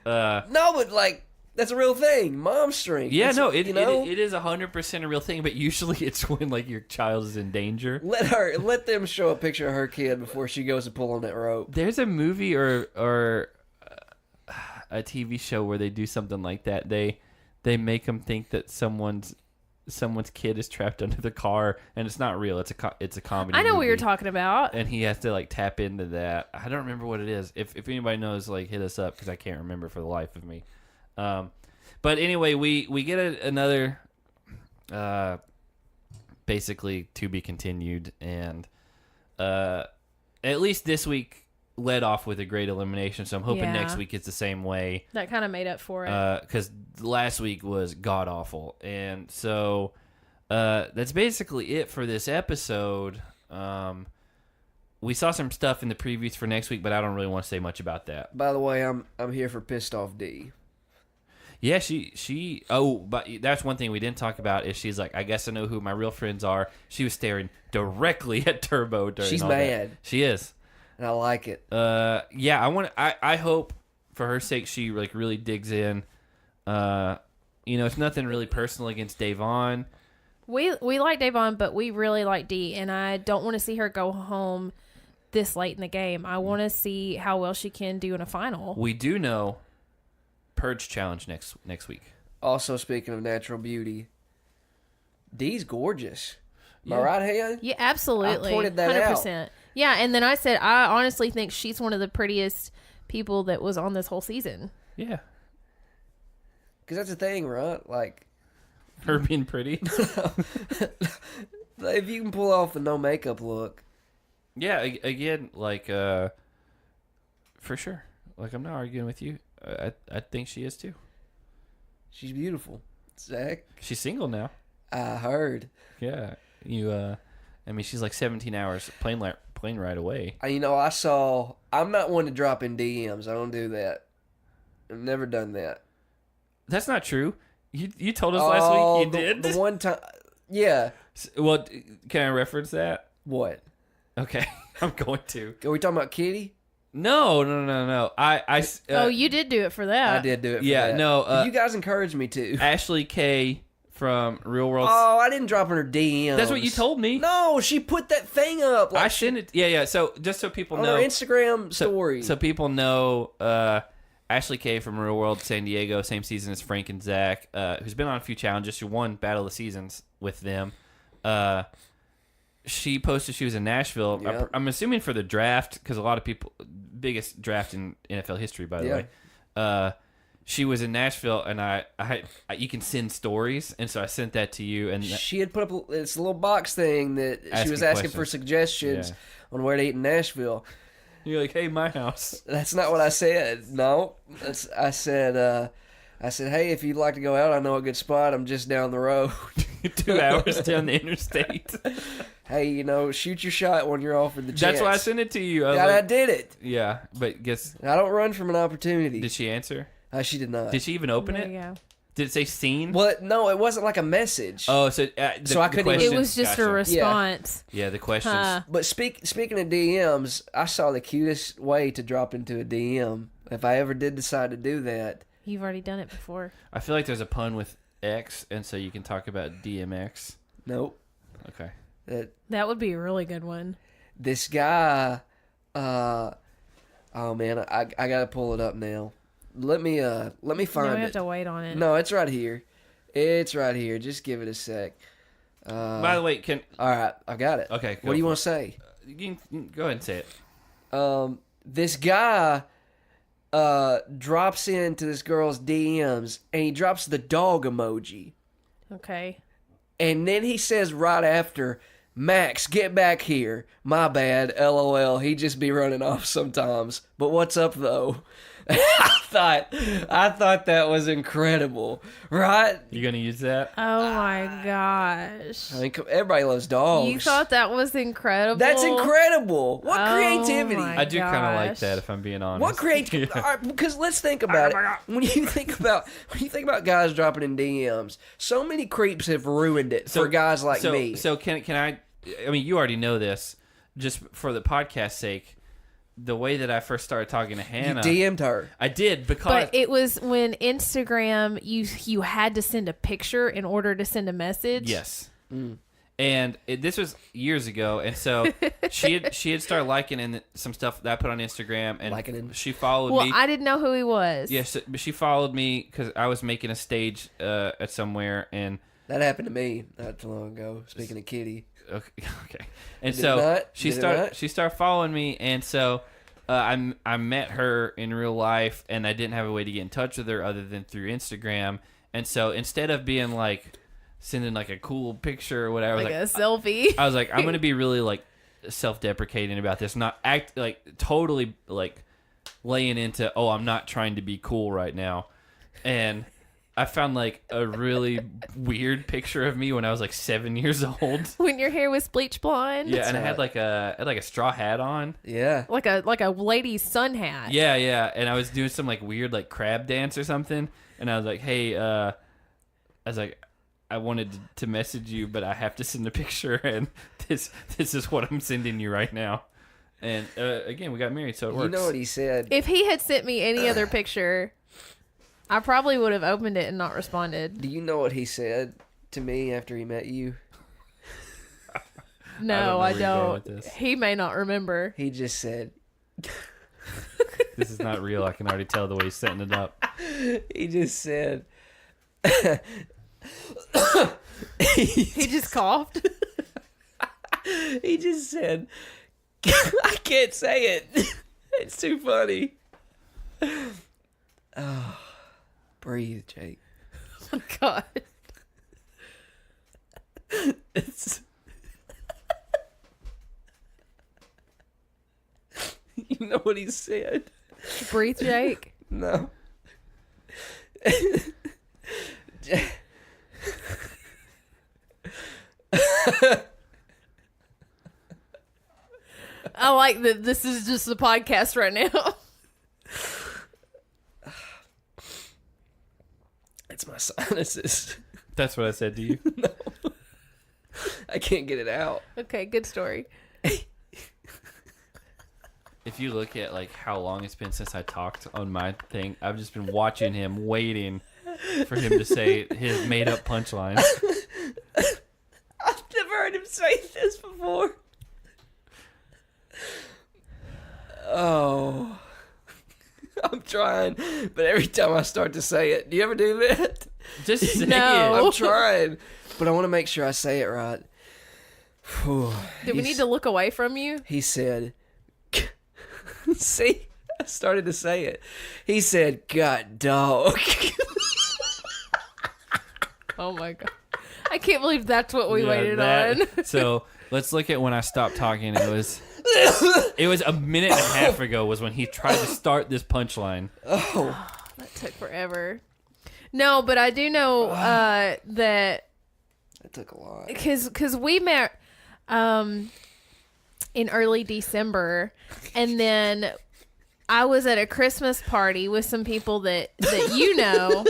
that. No, but like, that's a real thing. Mom strength. Yeah, It's, no, you know, it is 100% a real thing, but usually it's when like your child is in danger. let them show a picture of her kid before she goes to pull on that rope. There's a movie or a TV show where they do something like that. They make them think that someone's kid is trapped under the car, and it's not real. It's a comedy. I know what movie. you're talking about. And he has to like tap into that. I don't remember what it is. If anybody knows, like hit us up, because I can't remember for the life of me. But anyway, we get another basically to be continued, and at least this week led off with a great elimination. So I'm hoping Yeah. next week it's the same way, That kind of made up for it. because last week was god awful. And so that's basically it for this episode. We saw some stuff in the previews for next week, but I don't really want to say much about that. By the way, I'm here for pissed off D. Yeah, she. Oh, but that's one thing we didn't talk about, is she's like, I guess I know who my real friends are. She was staring directly at Turbo during She's all that. mad. She is. And I like it. Yeah, I hope for her sake she like really digs in. It's nothing really personal against Davon. We like Davon, but we really like Dee, and I don't want to see her go home this late in the game. I want to see how well she can do in a final. We do know Purge Challenge next week. Also, speaking of natural beauty, D's gorgeous. My Yeah. right hand? Yeah, absolutely. I pointed that out. 100%. Yeah, and then I said I honestly think she's one of the prettiest people that was on this whole season. Yeah, Because that's the thing, right? Like, her being pretty. if you can pull off the no makeup look, Yeah, again, like for sure. Like I'm not arguing with you. I think she is too. She's beautiful. Zach, She's single now. I heard. Yeah. You I mean she's like 17 hours plane ride away. You know, I'm not one to drop in DMs. I don't do that. I've never done that. That's not true. You told us last week you did. The one time. Yeah. Well, can I reference that? What? Okay. I'm going to. Are we talking about Kitty? No. Oh, you did do it for that. I did do it for Yeah, that. no. You guys encouraged me to. Ashley K from Real World. Oh, I didn't drop in her DMs. That's what you told me. No, she put that thing up. I sent it. Yeah. So just so people on know. her Instagram So- story. So people know Ashley K from Real World San Diego, same season as Frank and Zach, who's been on a few challenges. She won Battle of the Seasons with them. She posted she was in Nashville. Yep. I'm assuming for the draft, because a lot of people, biggest draft in NFL history, by the way. She was in Nashville, and I you can send stories, and so I sent that to you. And she had put up this little box thing that she was Asking asking for questions. suggestions on where to eat in Nashville. you're like, hey, my house. That's not what I said. No, I said, hey, if you'd like to go out, I know a good spot. I'm just down the road. 2 hours down the interstate. Hey, shoot your shot when you're offered the chance. That's why I sent it to you. I was I like, did it. yeah, but guess I don't run from an opportunity. did she answer? She did not. Did she even open There it? you go. Did it say seen? Well, no, it wasn't like a message. Oh, so So I couldn't even- It questions- was just gotcha. a response. Yeah, the questions. Huh. But speaking of DMs, I saw the cutest way to drop into a DM. If I ever did decide to do that, You've already done it before. I feel like there's a pun with X, and so you can talk about DMX. nope. Okay. That would be a really good one. This guy, oh man, I gotta pull it up now. Let me No, find we have it. to wait on it. No, it's right here. It's right here. Just give it a sec. By the way, All right, I got it. Okay, go What do you for want to say? you can go ahead and say it. This guy drops into this girl's DMs and he drops the dog emoji. Okay. And then he says right after, Max, get back here. My bad, LOL. He just be running off sometimes. But what's up though? I thought that was incredible, right? You gonna use that? Oh my gosh. I mean, everybody loves dogs. You thought that was incredible? That's incredible. What Oh creativity? my I do kind of like gosh. that, if I'm being honest. What creativity? Because let's think about it. When you think about guys dropping in DMs, so many creeps have ruined it for guys like me. So can I? I mean, you already know this. Just for the podcast sake, the way that I first started talking to You Hannah, DM'd her. I did because But it was when Instagram, you had to send a picture in order to send a message. yes. And this was years ago, and so she had started liking some stuff that I put on Instagram, and Liking. she followed Well, me. I didn't know who he was. Yes, but she followed me because I was making a stage at somewhere, and That happened to me not too long ago. Speaking of Kitty, okay, and Did it so not? she Did it started not? she started following me, and so I met her in real life, and I didn't have a way to get in touch with her other than through Instagram, and so instead of being like sending like a cool picture or whatever, Like I a was selfie. I was like, I'm gonna be really like self-deprecating about this, not act like totally like laying into, oh, I'm not trying to be cool right now, and I found like a really weird picture of me when I was like 7 years old. When your hair was bleach blonde. Yeah, and I had right. like a straw hat on. yeah, Like a lady's sun hat. Yeah, and I was doing some like weird like crab dance or something, and I was like, hey, I was like, I wanted to message you, but I have to send a picture, and this is what I'm sending you right now. And again, we got married, so it works. you know what he said. If he had sent me any other picture, I probably would have opened it and not responded. Do you know what he said to me after he met you? No, I I don't know where you're going don't. with this. He may not remember. He just said. This is not real. I can already tell the way he's setting it up. He just said. He just coughed. He just said. I can't say it. It's too funny. Oh, breathe, Jake. Oh, God. It's. You know what he said? Breathe, Jake. No. I like that this is just the podcast right now. It's my sinuses. That's what I said to you. I can't get it out. Okay, good story. If you look at like how long it's been since I talked on my thing, I've just been watching him, waiting for him to say his made up punchline. I've never heard him say this before. Oh. I'm trying, but every time I start to say it, do you ever do that? Just say No. it. I'm trying, but I want to make sure I say it right. Whew. Do we need to look away from you? He said, see, I started to say it. He said, God dog. Oh my god. I can't believe that's what we Yeah, waited that- on. So let's look at when I stopped talking. It was a minute and a half ago was when he tried to start this punchline. Oh, That took forever. No, but I do know that that took a lot. because we met in early December, and then I was at a Christmas party with some people that you know,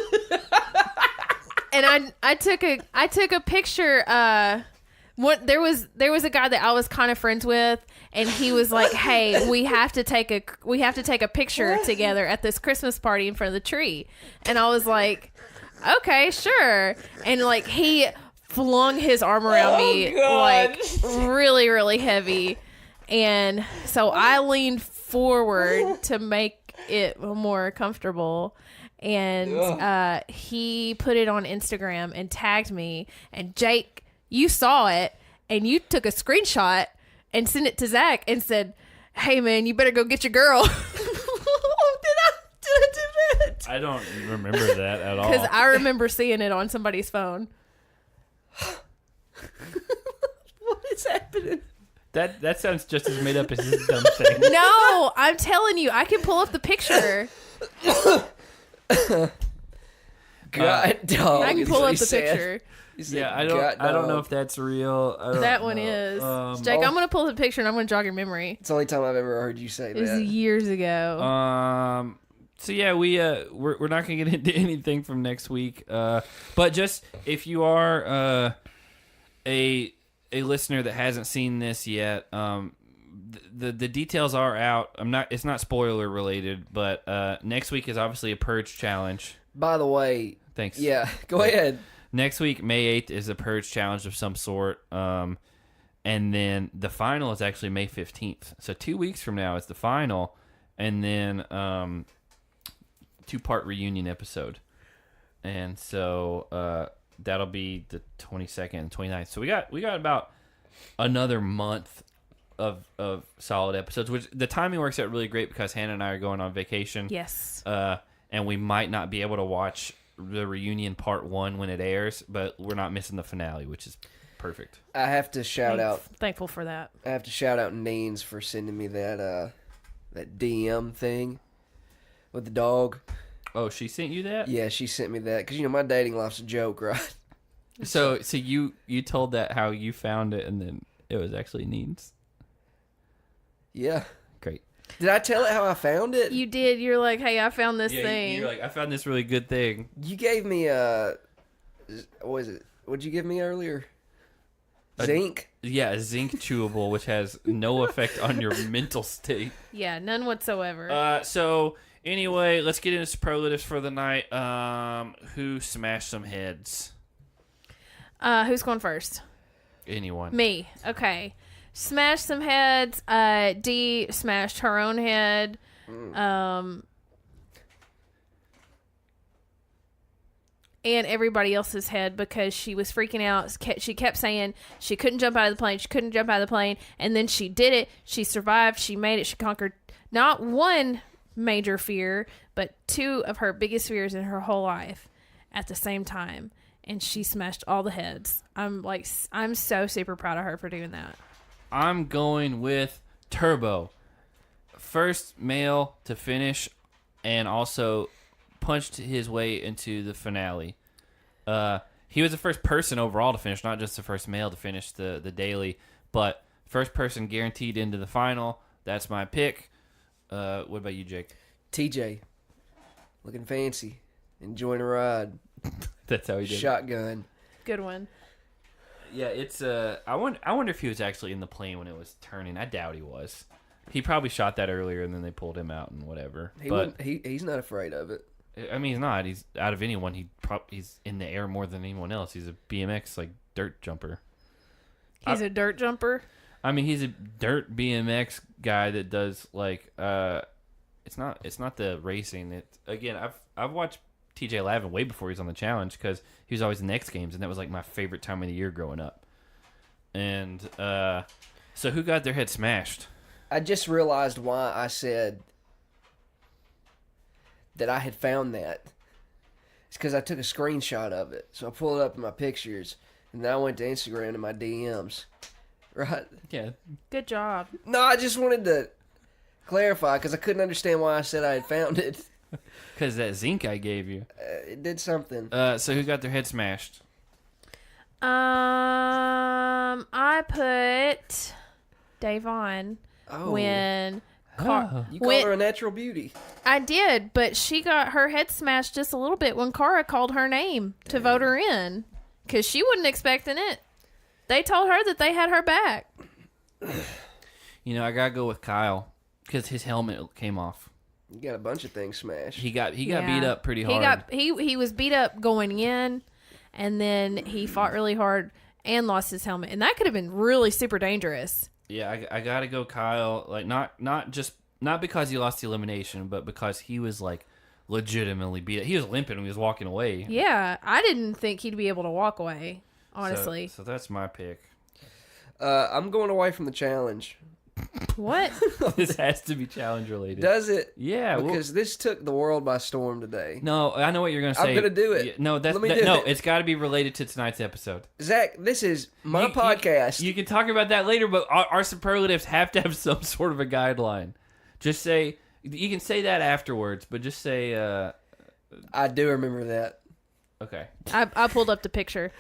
and I took a picture. There was a guy that I was kind of friends with, and he was like, "Hey, we have to take a picture together at this Christmas party in front of the tree," and I was like, "Okay, sure," and like he flung his arm around me like really, really heavy. And so I leaned forward to make it more comfortable. And he put it on Instagram and tagged me. And Jake, you saw it and you took a screenshot and sent it to Zach and said, "Hey man, you better go get your girl." Did I do that? I don't remember that at all. Because I remember seeing it on somebody's phone. What is happening? That sounds just as made up as this dumb thing. No, I'm telling you, I can pull up the picture. God dog. I can is pull what up he the said. picture. He said, Yeah, God I don't know dog. if that's real. I don't That one know. is. Jake, I'm going to pull up the picture and I'm going to jog your memory. It's the only time I've ever heard you say It was that. years ago. So yeah, we're not gonna get into anything from next week. But just if you are a listener that hasn't seen this yet, the details are out. It's not spoiler related, but next week is obviously a purge challenge. By the way, Thanks. yeah, go ahead. Next week, May 8th, is a purge challenge of some sort. And then the final is actually May 15th. So 2 weeks from now is the final. And then 2-part reunion episode. And so that'll be the 22nd and 29th. So we got about another month of solid episodes, which the timing works out really great because Hannah and I are going on vacation. Yes. And we might not be able to watch the reunion part 1 when it airs, but we're not missing the finale, which is perfect. I have to shout out. Thankful for that. I have to shout out Nanes for sending me that DM thing with the dog. Oh, she sent you that? Yeah, she sent me that because my dating life's a joke, right? So you told that how you found it, and then it was actually Neen's. Yeah. Great. Did I tell it how I found it? You did. You're like, "Hey, I found this Yeah, thing." you're like, I found this really good thing. You gave me what is it? What'd you give me earlier? Zinc. Yeah, a zinc chewable, which has no effect on your mental state. Yeah, none whatsoever. So anyway, let's get into superlatives for the night. Who smashed some heads? Who's going first? Anyone? Me. Okay. Smashed some heads. Dee smashed her own head. And everybody else's head because she was freaking out. She kept saying she couldn't jump out of the plane. She couldn't jump out of the plane. And then she did it. She survived. She made it. She conquered not one major fear, but 2 of her biggest fears in her whole life at the same time. And she smashed all the heads. I'm so super proud of her for doing that. I'm going with Turbo first male to finish, and also punched his way into the finale. He was the first person overall to finish, not just the first male to finish the daily, but first person guaranteed into the final. That's my pick. What about you, Jake? TJ, looking fancy, enjoying a ride, That's how he did it. shotgun. Good one. Yeah, it's I wonder if he was actually in the plane when it was turning. I doubt he was. He probably shot that earlier, and then they pulled him out and whatever. He's not afraid of it. I mean, he's not. He's out of anyone. He's in the air more than anyone else. He's a BMX like dirt jumper. He's a dirt jumper. I mean, he's a dirt BMX guy that does like it's not the racing. I've watched TJ Lavin way before he was on the challenge because he was always in the X Games, and that was like my favorite time of the year growing up. And so who got their head smashed? I just realized why I said that I had found that. It's because I took a screenshot of it. So I pulled it up in my pictures, and then I went to Instagram in my DMs. Right? Yeah. Good job. No, I just wanted to clarify because I couldn't understand why I said I had found it. Because that zinc I gave you. It did something. So who got their head smashed? I put Davon when You called her a natural beauty. I did, but she got her head smashed just a little bit when Cara called her name to vote her in because she wasn't expecting it. They told her that they had her back. You know, I gotta go with Kyle because his helmet came off. You got a bunch of things smashed. He got beat up pretty hard. He was beat up going in, and then he fought really hard and lost his helmet, and that could have been really super dangerous. Yeah, I gotta go Kyle. Like not because he lost the elimination, but because he was like legitimately beat up. He was limping when he was walking away. Yeah, I didn't think he'd be able to walk away. Honestly, So that's my pick. I'm going away from the challenge. what? This has to be challenge related. Does it? Yeah, Because this took the world by storm today. no, I know what you're gonna say. I'm gonna do it. Yeah, no, Let me do no. it. It's got to be related to tonight's episode. Zach, this is my podcast. You can talk about that later, but our superlatives have to have some sort of a guideline. Just say you can say that afterwards, but just say I do remember that. okay. I pulled up the picture.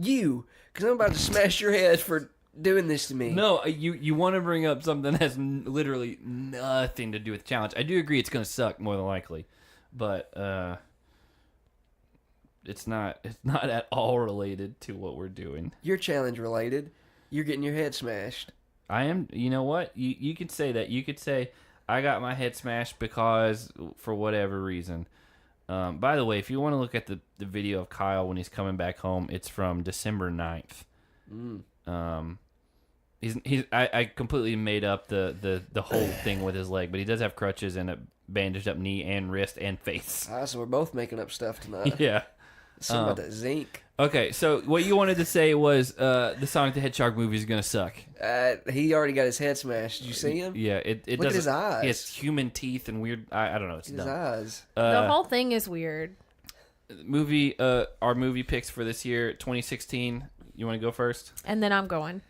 You, because I'm about to smash your head for doing this to me. No, you want to bring up something that has literally nothing to do with the challenge. I do agree it's going to suck more than likely, but it's not at all related to what we're doing. You're challenge related. You're getting your head smashed. I am. You know what? You could say that. You could say I got my head smashed because for whatever reason. By the way, if you want to look at the video of Kyle when he's coming back home, it's from December 9th. I completely made up the whole thing with his leg, but he does have crutches and a bandaged up knee and wrist and face. So we're both making up stuff tonight. Yeah. Something about that zinc. Okay, so what you wanted to say was the Sonic the Hedgehog movie is going to suck. He already got his head smashed. Did you see him? Yeah, it Look doesn't. at his eyes. He has human teeth and weird. I don't know. It's His dumb. eyes. The whole thing is weird. Movie. Our movie picks for this year, 2016. You want to go first? And then I'm going.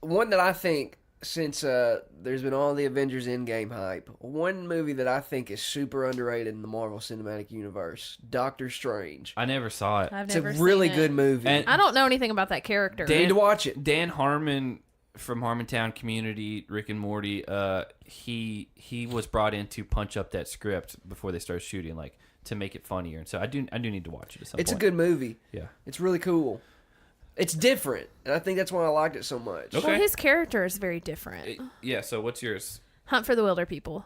One that I think, since there's been all the Avengers Endgame hype, one movie that I think is super underrated in the Marvel Cinematic Universe, Doctor Strange. I never saw it. I've It's never a really seen good it. movie. And- I don't know anything about that character. You need to watch it. Dan Harmon from Harmontown Community, Rick and Morty. He was brought in to punch up that script before they started shooting, like to make it funnier. And so I do need to watch it at some It's point. a good movie. Yeah. It's really cool. It's different, and I think that's why I liked it so much. Okay. Well, his character is very different. Yeah. So what's yours? Hunt for the Wilder People.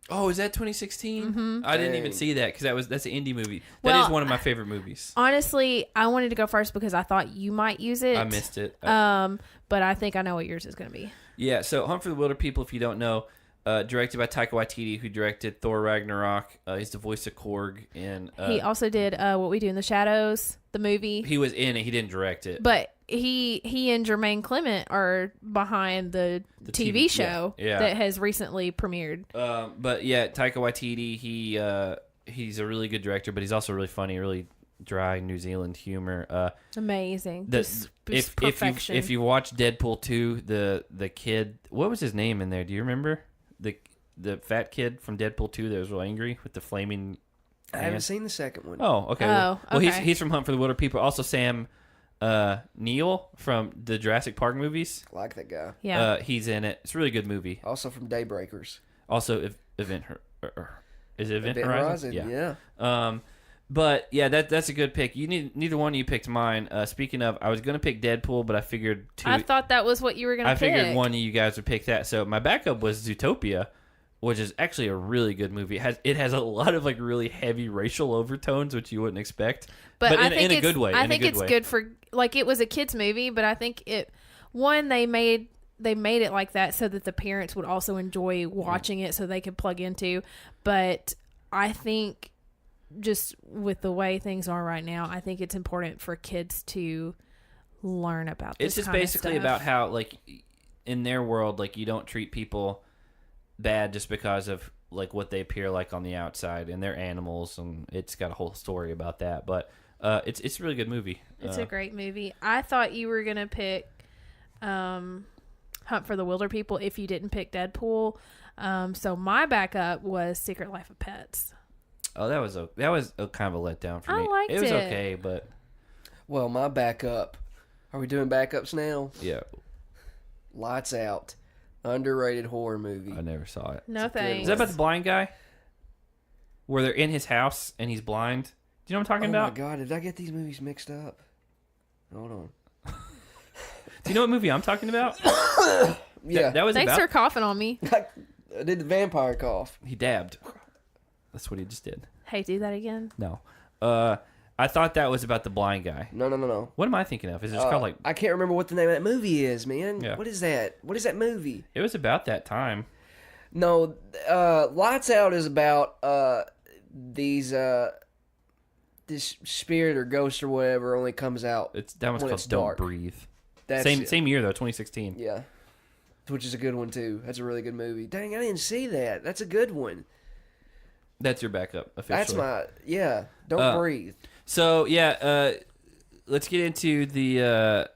Oh, is that 2016? I didn't even Dang. see that because that's an indie movie. Well, That is one of my favorite movies. Honestly, I wanted to go first because I thought you might use it. I missed it. But I think I know what yours is going to be. Yeah, so Hunt for the Wilder People, if you don't know, directed by Taika Waititi, who directed Thor Ragnarok. He's the voice of Korg. And He also did What We Do in the Shadows, the movie. he was in it. He didn't direct it. But he and Jermaine Clement are behind the TV show yeah. that has recently premiered. But yeah, Taika Waititi, he's a really good director, but he's also really funny, really dry New Zealand humor. Amazing. The, Just if perfection. if you watch Deadpool 2, the kid, what was his name in there? Do you remember the fat kid from Deadpool 2 that was real angry with the flaming? I haven't seen the second one. Oh, okay. Oh, well, okay. he's from Hunt for the Wilder People. Also, Sam Neill from the Jurassic Park movies. I like that guy. yeah. He's in it. It's a really good movie. Also from Daybreakers. Also, Event is it Event Horizon? Yeah. But yeah, that's a good pick. Neither one of you picked mine. Speaking of, I was gonna pick Deadpool, but I figured I thought that was what you were going to I pick. figured one of you guys would pick that. So my backup was Zootopia, which is actually a really good movie. It has a lot of like really heavy racial overtones, which you wouldn't expect, but I in think a it's- good way. I in think a good it's way. good for like it was a kids movie, but I think they made it like that so that the parents would also enjoy watching it, so they could plug into. But I think just with the way things are right now, I think it's important for kids to learn about this. It's just kind of basically stuff. about how like in their world, like you don't treat people bad just because of like what they appear like on the outside, and they're animals, and it's got a whole story about that. But it's a really good movie. It's a great movie. I thought you were gonna pick Hunt for the Wilder People if you didn't pick Deadpool. So my backup was Secret Life of Pets. Oh, that was a kind of a letdown for I me. liked It was it. okay, but Well, my backup. Are we doing backups now? yeah, Lights Out. Underrated horror movie. I never saw it. No It's a good thanks. Is that about the blind guy? Where they're in his house and he's blind? Do you know what I'm talking Oh about? my god, did I get these movies mixed up? Hold on. Do you know what movie I'm talking about? Yeah. That was Thanks about for coughing on me. I did the vampire cough. he dabbed. That's what he just did. Hey, do that again. No. I thought that was about the blind guy. No. What am I thinking of? Is it just called like I can't remember what the name of that movie is, man. Yeah. What is that? What is that movie? it was about that time. No, Lights Out is about these this spirit or ghost or whatever only comes out. That one's When called it's Don't dark. Breathe. That's Same year though, 2016. Yeah, which is a good one too. That's a really good movie. Dang, I didn't see that. That's a good one. That's your backup officially. That's Don't Breathe. So yeah, let's get into the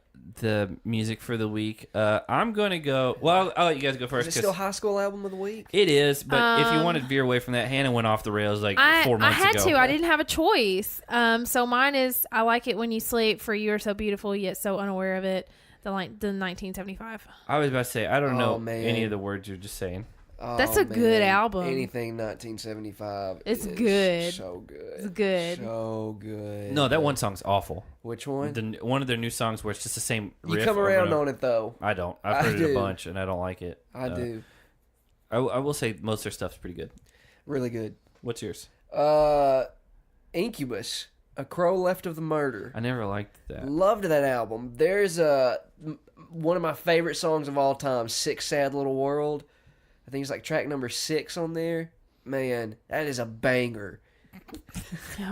music for the week. I'm gonna go. Well, I'll let you guys go first. Is it still High School Album of the Week? It is, but if you want to veer away from that, Hannah went off the rails like 4 months I had ago. to. I didn't have a choice. So mine is I Like It When You Sleep for You Are So Beautiful Yet So Unaware of It. The 1975. I was about to say I don't know man. any of the words you're just saying. That's a good album. Anything 1975. It's is good. So good. It's good. So good. No, that one song's awful. Which one? One of their new songs where it's just the same You riff come over around and over. on it though. I don't. I've I heard it a do. bunch and I don't like it. I do. I will say most of their stuff's pretty good. Really good. What's yours? Incubus. A Crow Left of the Murder. I never liked that. Loved that album. There's one of my favorite songs of all time, Sick Sad Little World. I think it's like track number 6 on there. Man, that is a banger.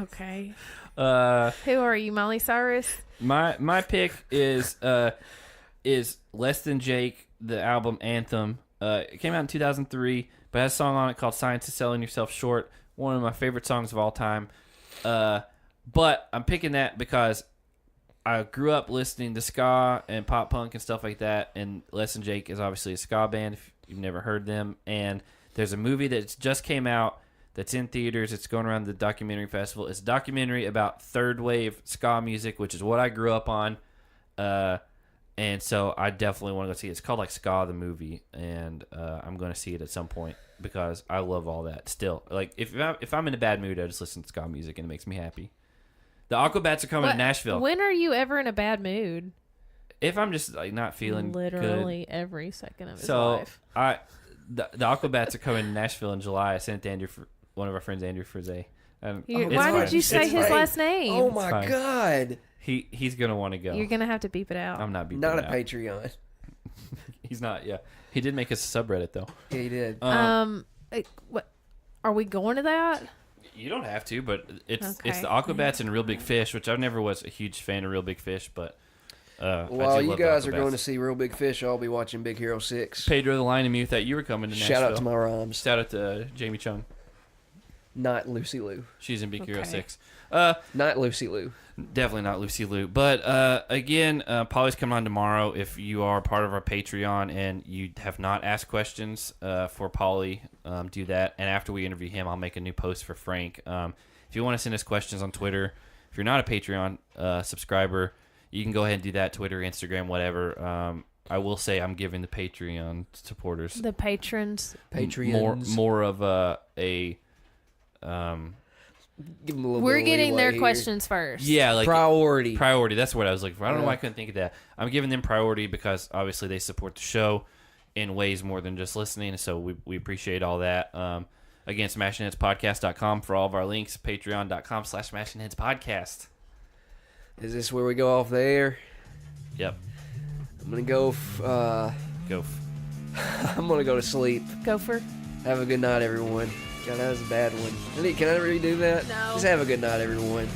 Okay. Who Who are you, Miley Cyrus? My pick is Less Than Jake, the album Anthem. It came out in 2003, but it has a song on it called Science is Selling Yourself Short. One of my favorite songs of all time. But I'm picking that because I grew up listening to ska and pop punk and stuff like that, and Less Than Jake is obviously a ska band if you've never heard them. And there's a movie that just came out that's in theaters. It's going around the documentary festival. It's a documentary about third wave ska music, which is what I grew up on. And so I definitely want to go see it. It's called like Ska the Movie, and I'm going to see it at some point because I love all that still. Like if I'm in a bad mood, I just listen to ska music and it makes me happy. The Aquabats are coming to Nashville. When are you ever in a bad mood? If I'm just like not feeling Literally every second of his good. So life. the Aquabats are coming to Nashville in July. I sent Andrew one of our friends, Andrew Frise. Why fine. did you say It's his fine. last name? Oh my fine. God. He's gonna want to go. You're gonna have to beep it out. I'm not beating Not a it out. Patreon. He's not. Yeah, he did make us a subreddit though. Yeah, he did. What? Are we going to that? You don't have to, but it's Okay. the Aquabats and Real Big Fish, which I never was a huge fan of Real Big Fish, but While you guys are going to see Real Big Fish, I'll be watching Big Hero 6. Pedro the Lion and me thought you were coming to Nashville. Shout out to my rhymes. Shout out to Jamie Chung. Not Lucy Liu. She's in Big Hero Okay. 6. Not Lucy Liu. Definitely not Lucy Liu. But again, Polly's coming on tomorrow. If you are part of our Patreon and you have not asked questions for Polly, do that. And after we interview him, I'll make a new post for Frank. If you want to send us questions on Twitter, if you're not a Patreon subscriber, you can go ahead and do that. Twitter, Instagram, whatever. I will say I'm giving the Patreon supporters The patrons. Patreons. more of a Give them a little We're bit of getting leeway their here. questions first. yeah, like Priority. priority. That's what I was looking for. I don't know Yeah. why I couldn't think of that. I'm giving them priority because obviously they support the show in ways more than just listening. So we appreciate all that. Again, smashingheadspodcast.com for all of our links. Patreon.com/smashingheadspodcast. Is this where we go off the air? Yep. I'm gonna go. Go. I'm gonna go to sleep. Gopher. Have a good night, everyone. God, that was a bad one. Can I redo that? No. Just have a good night, everyone.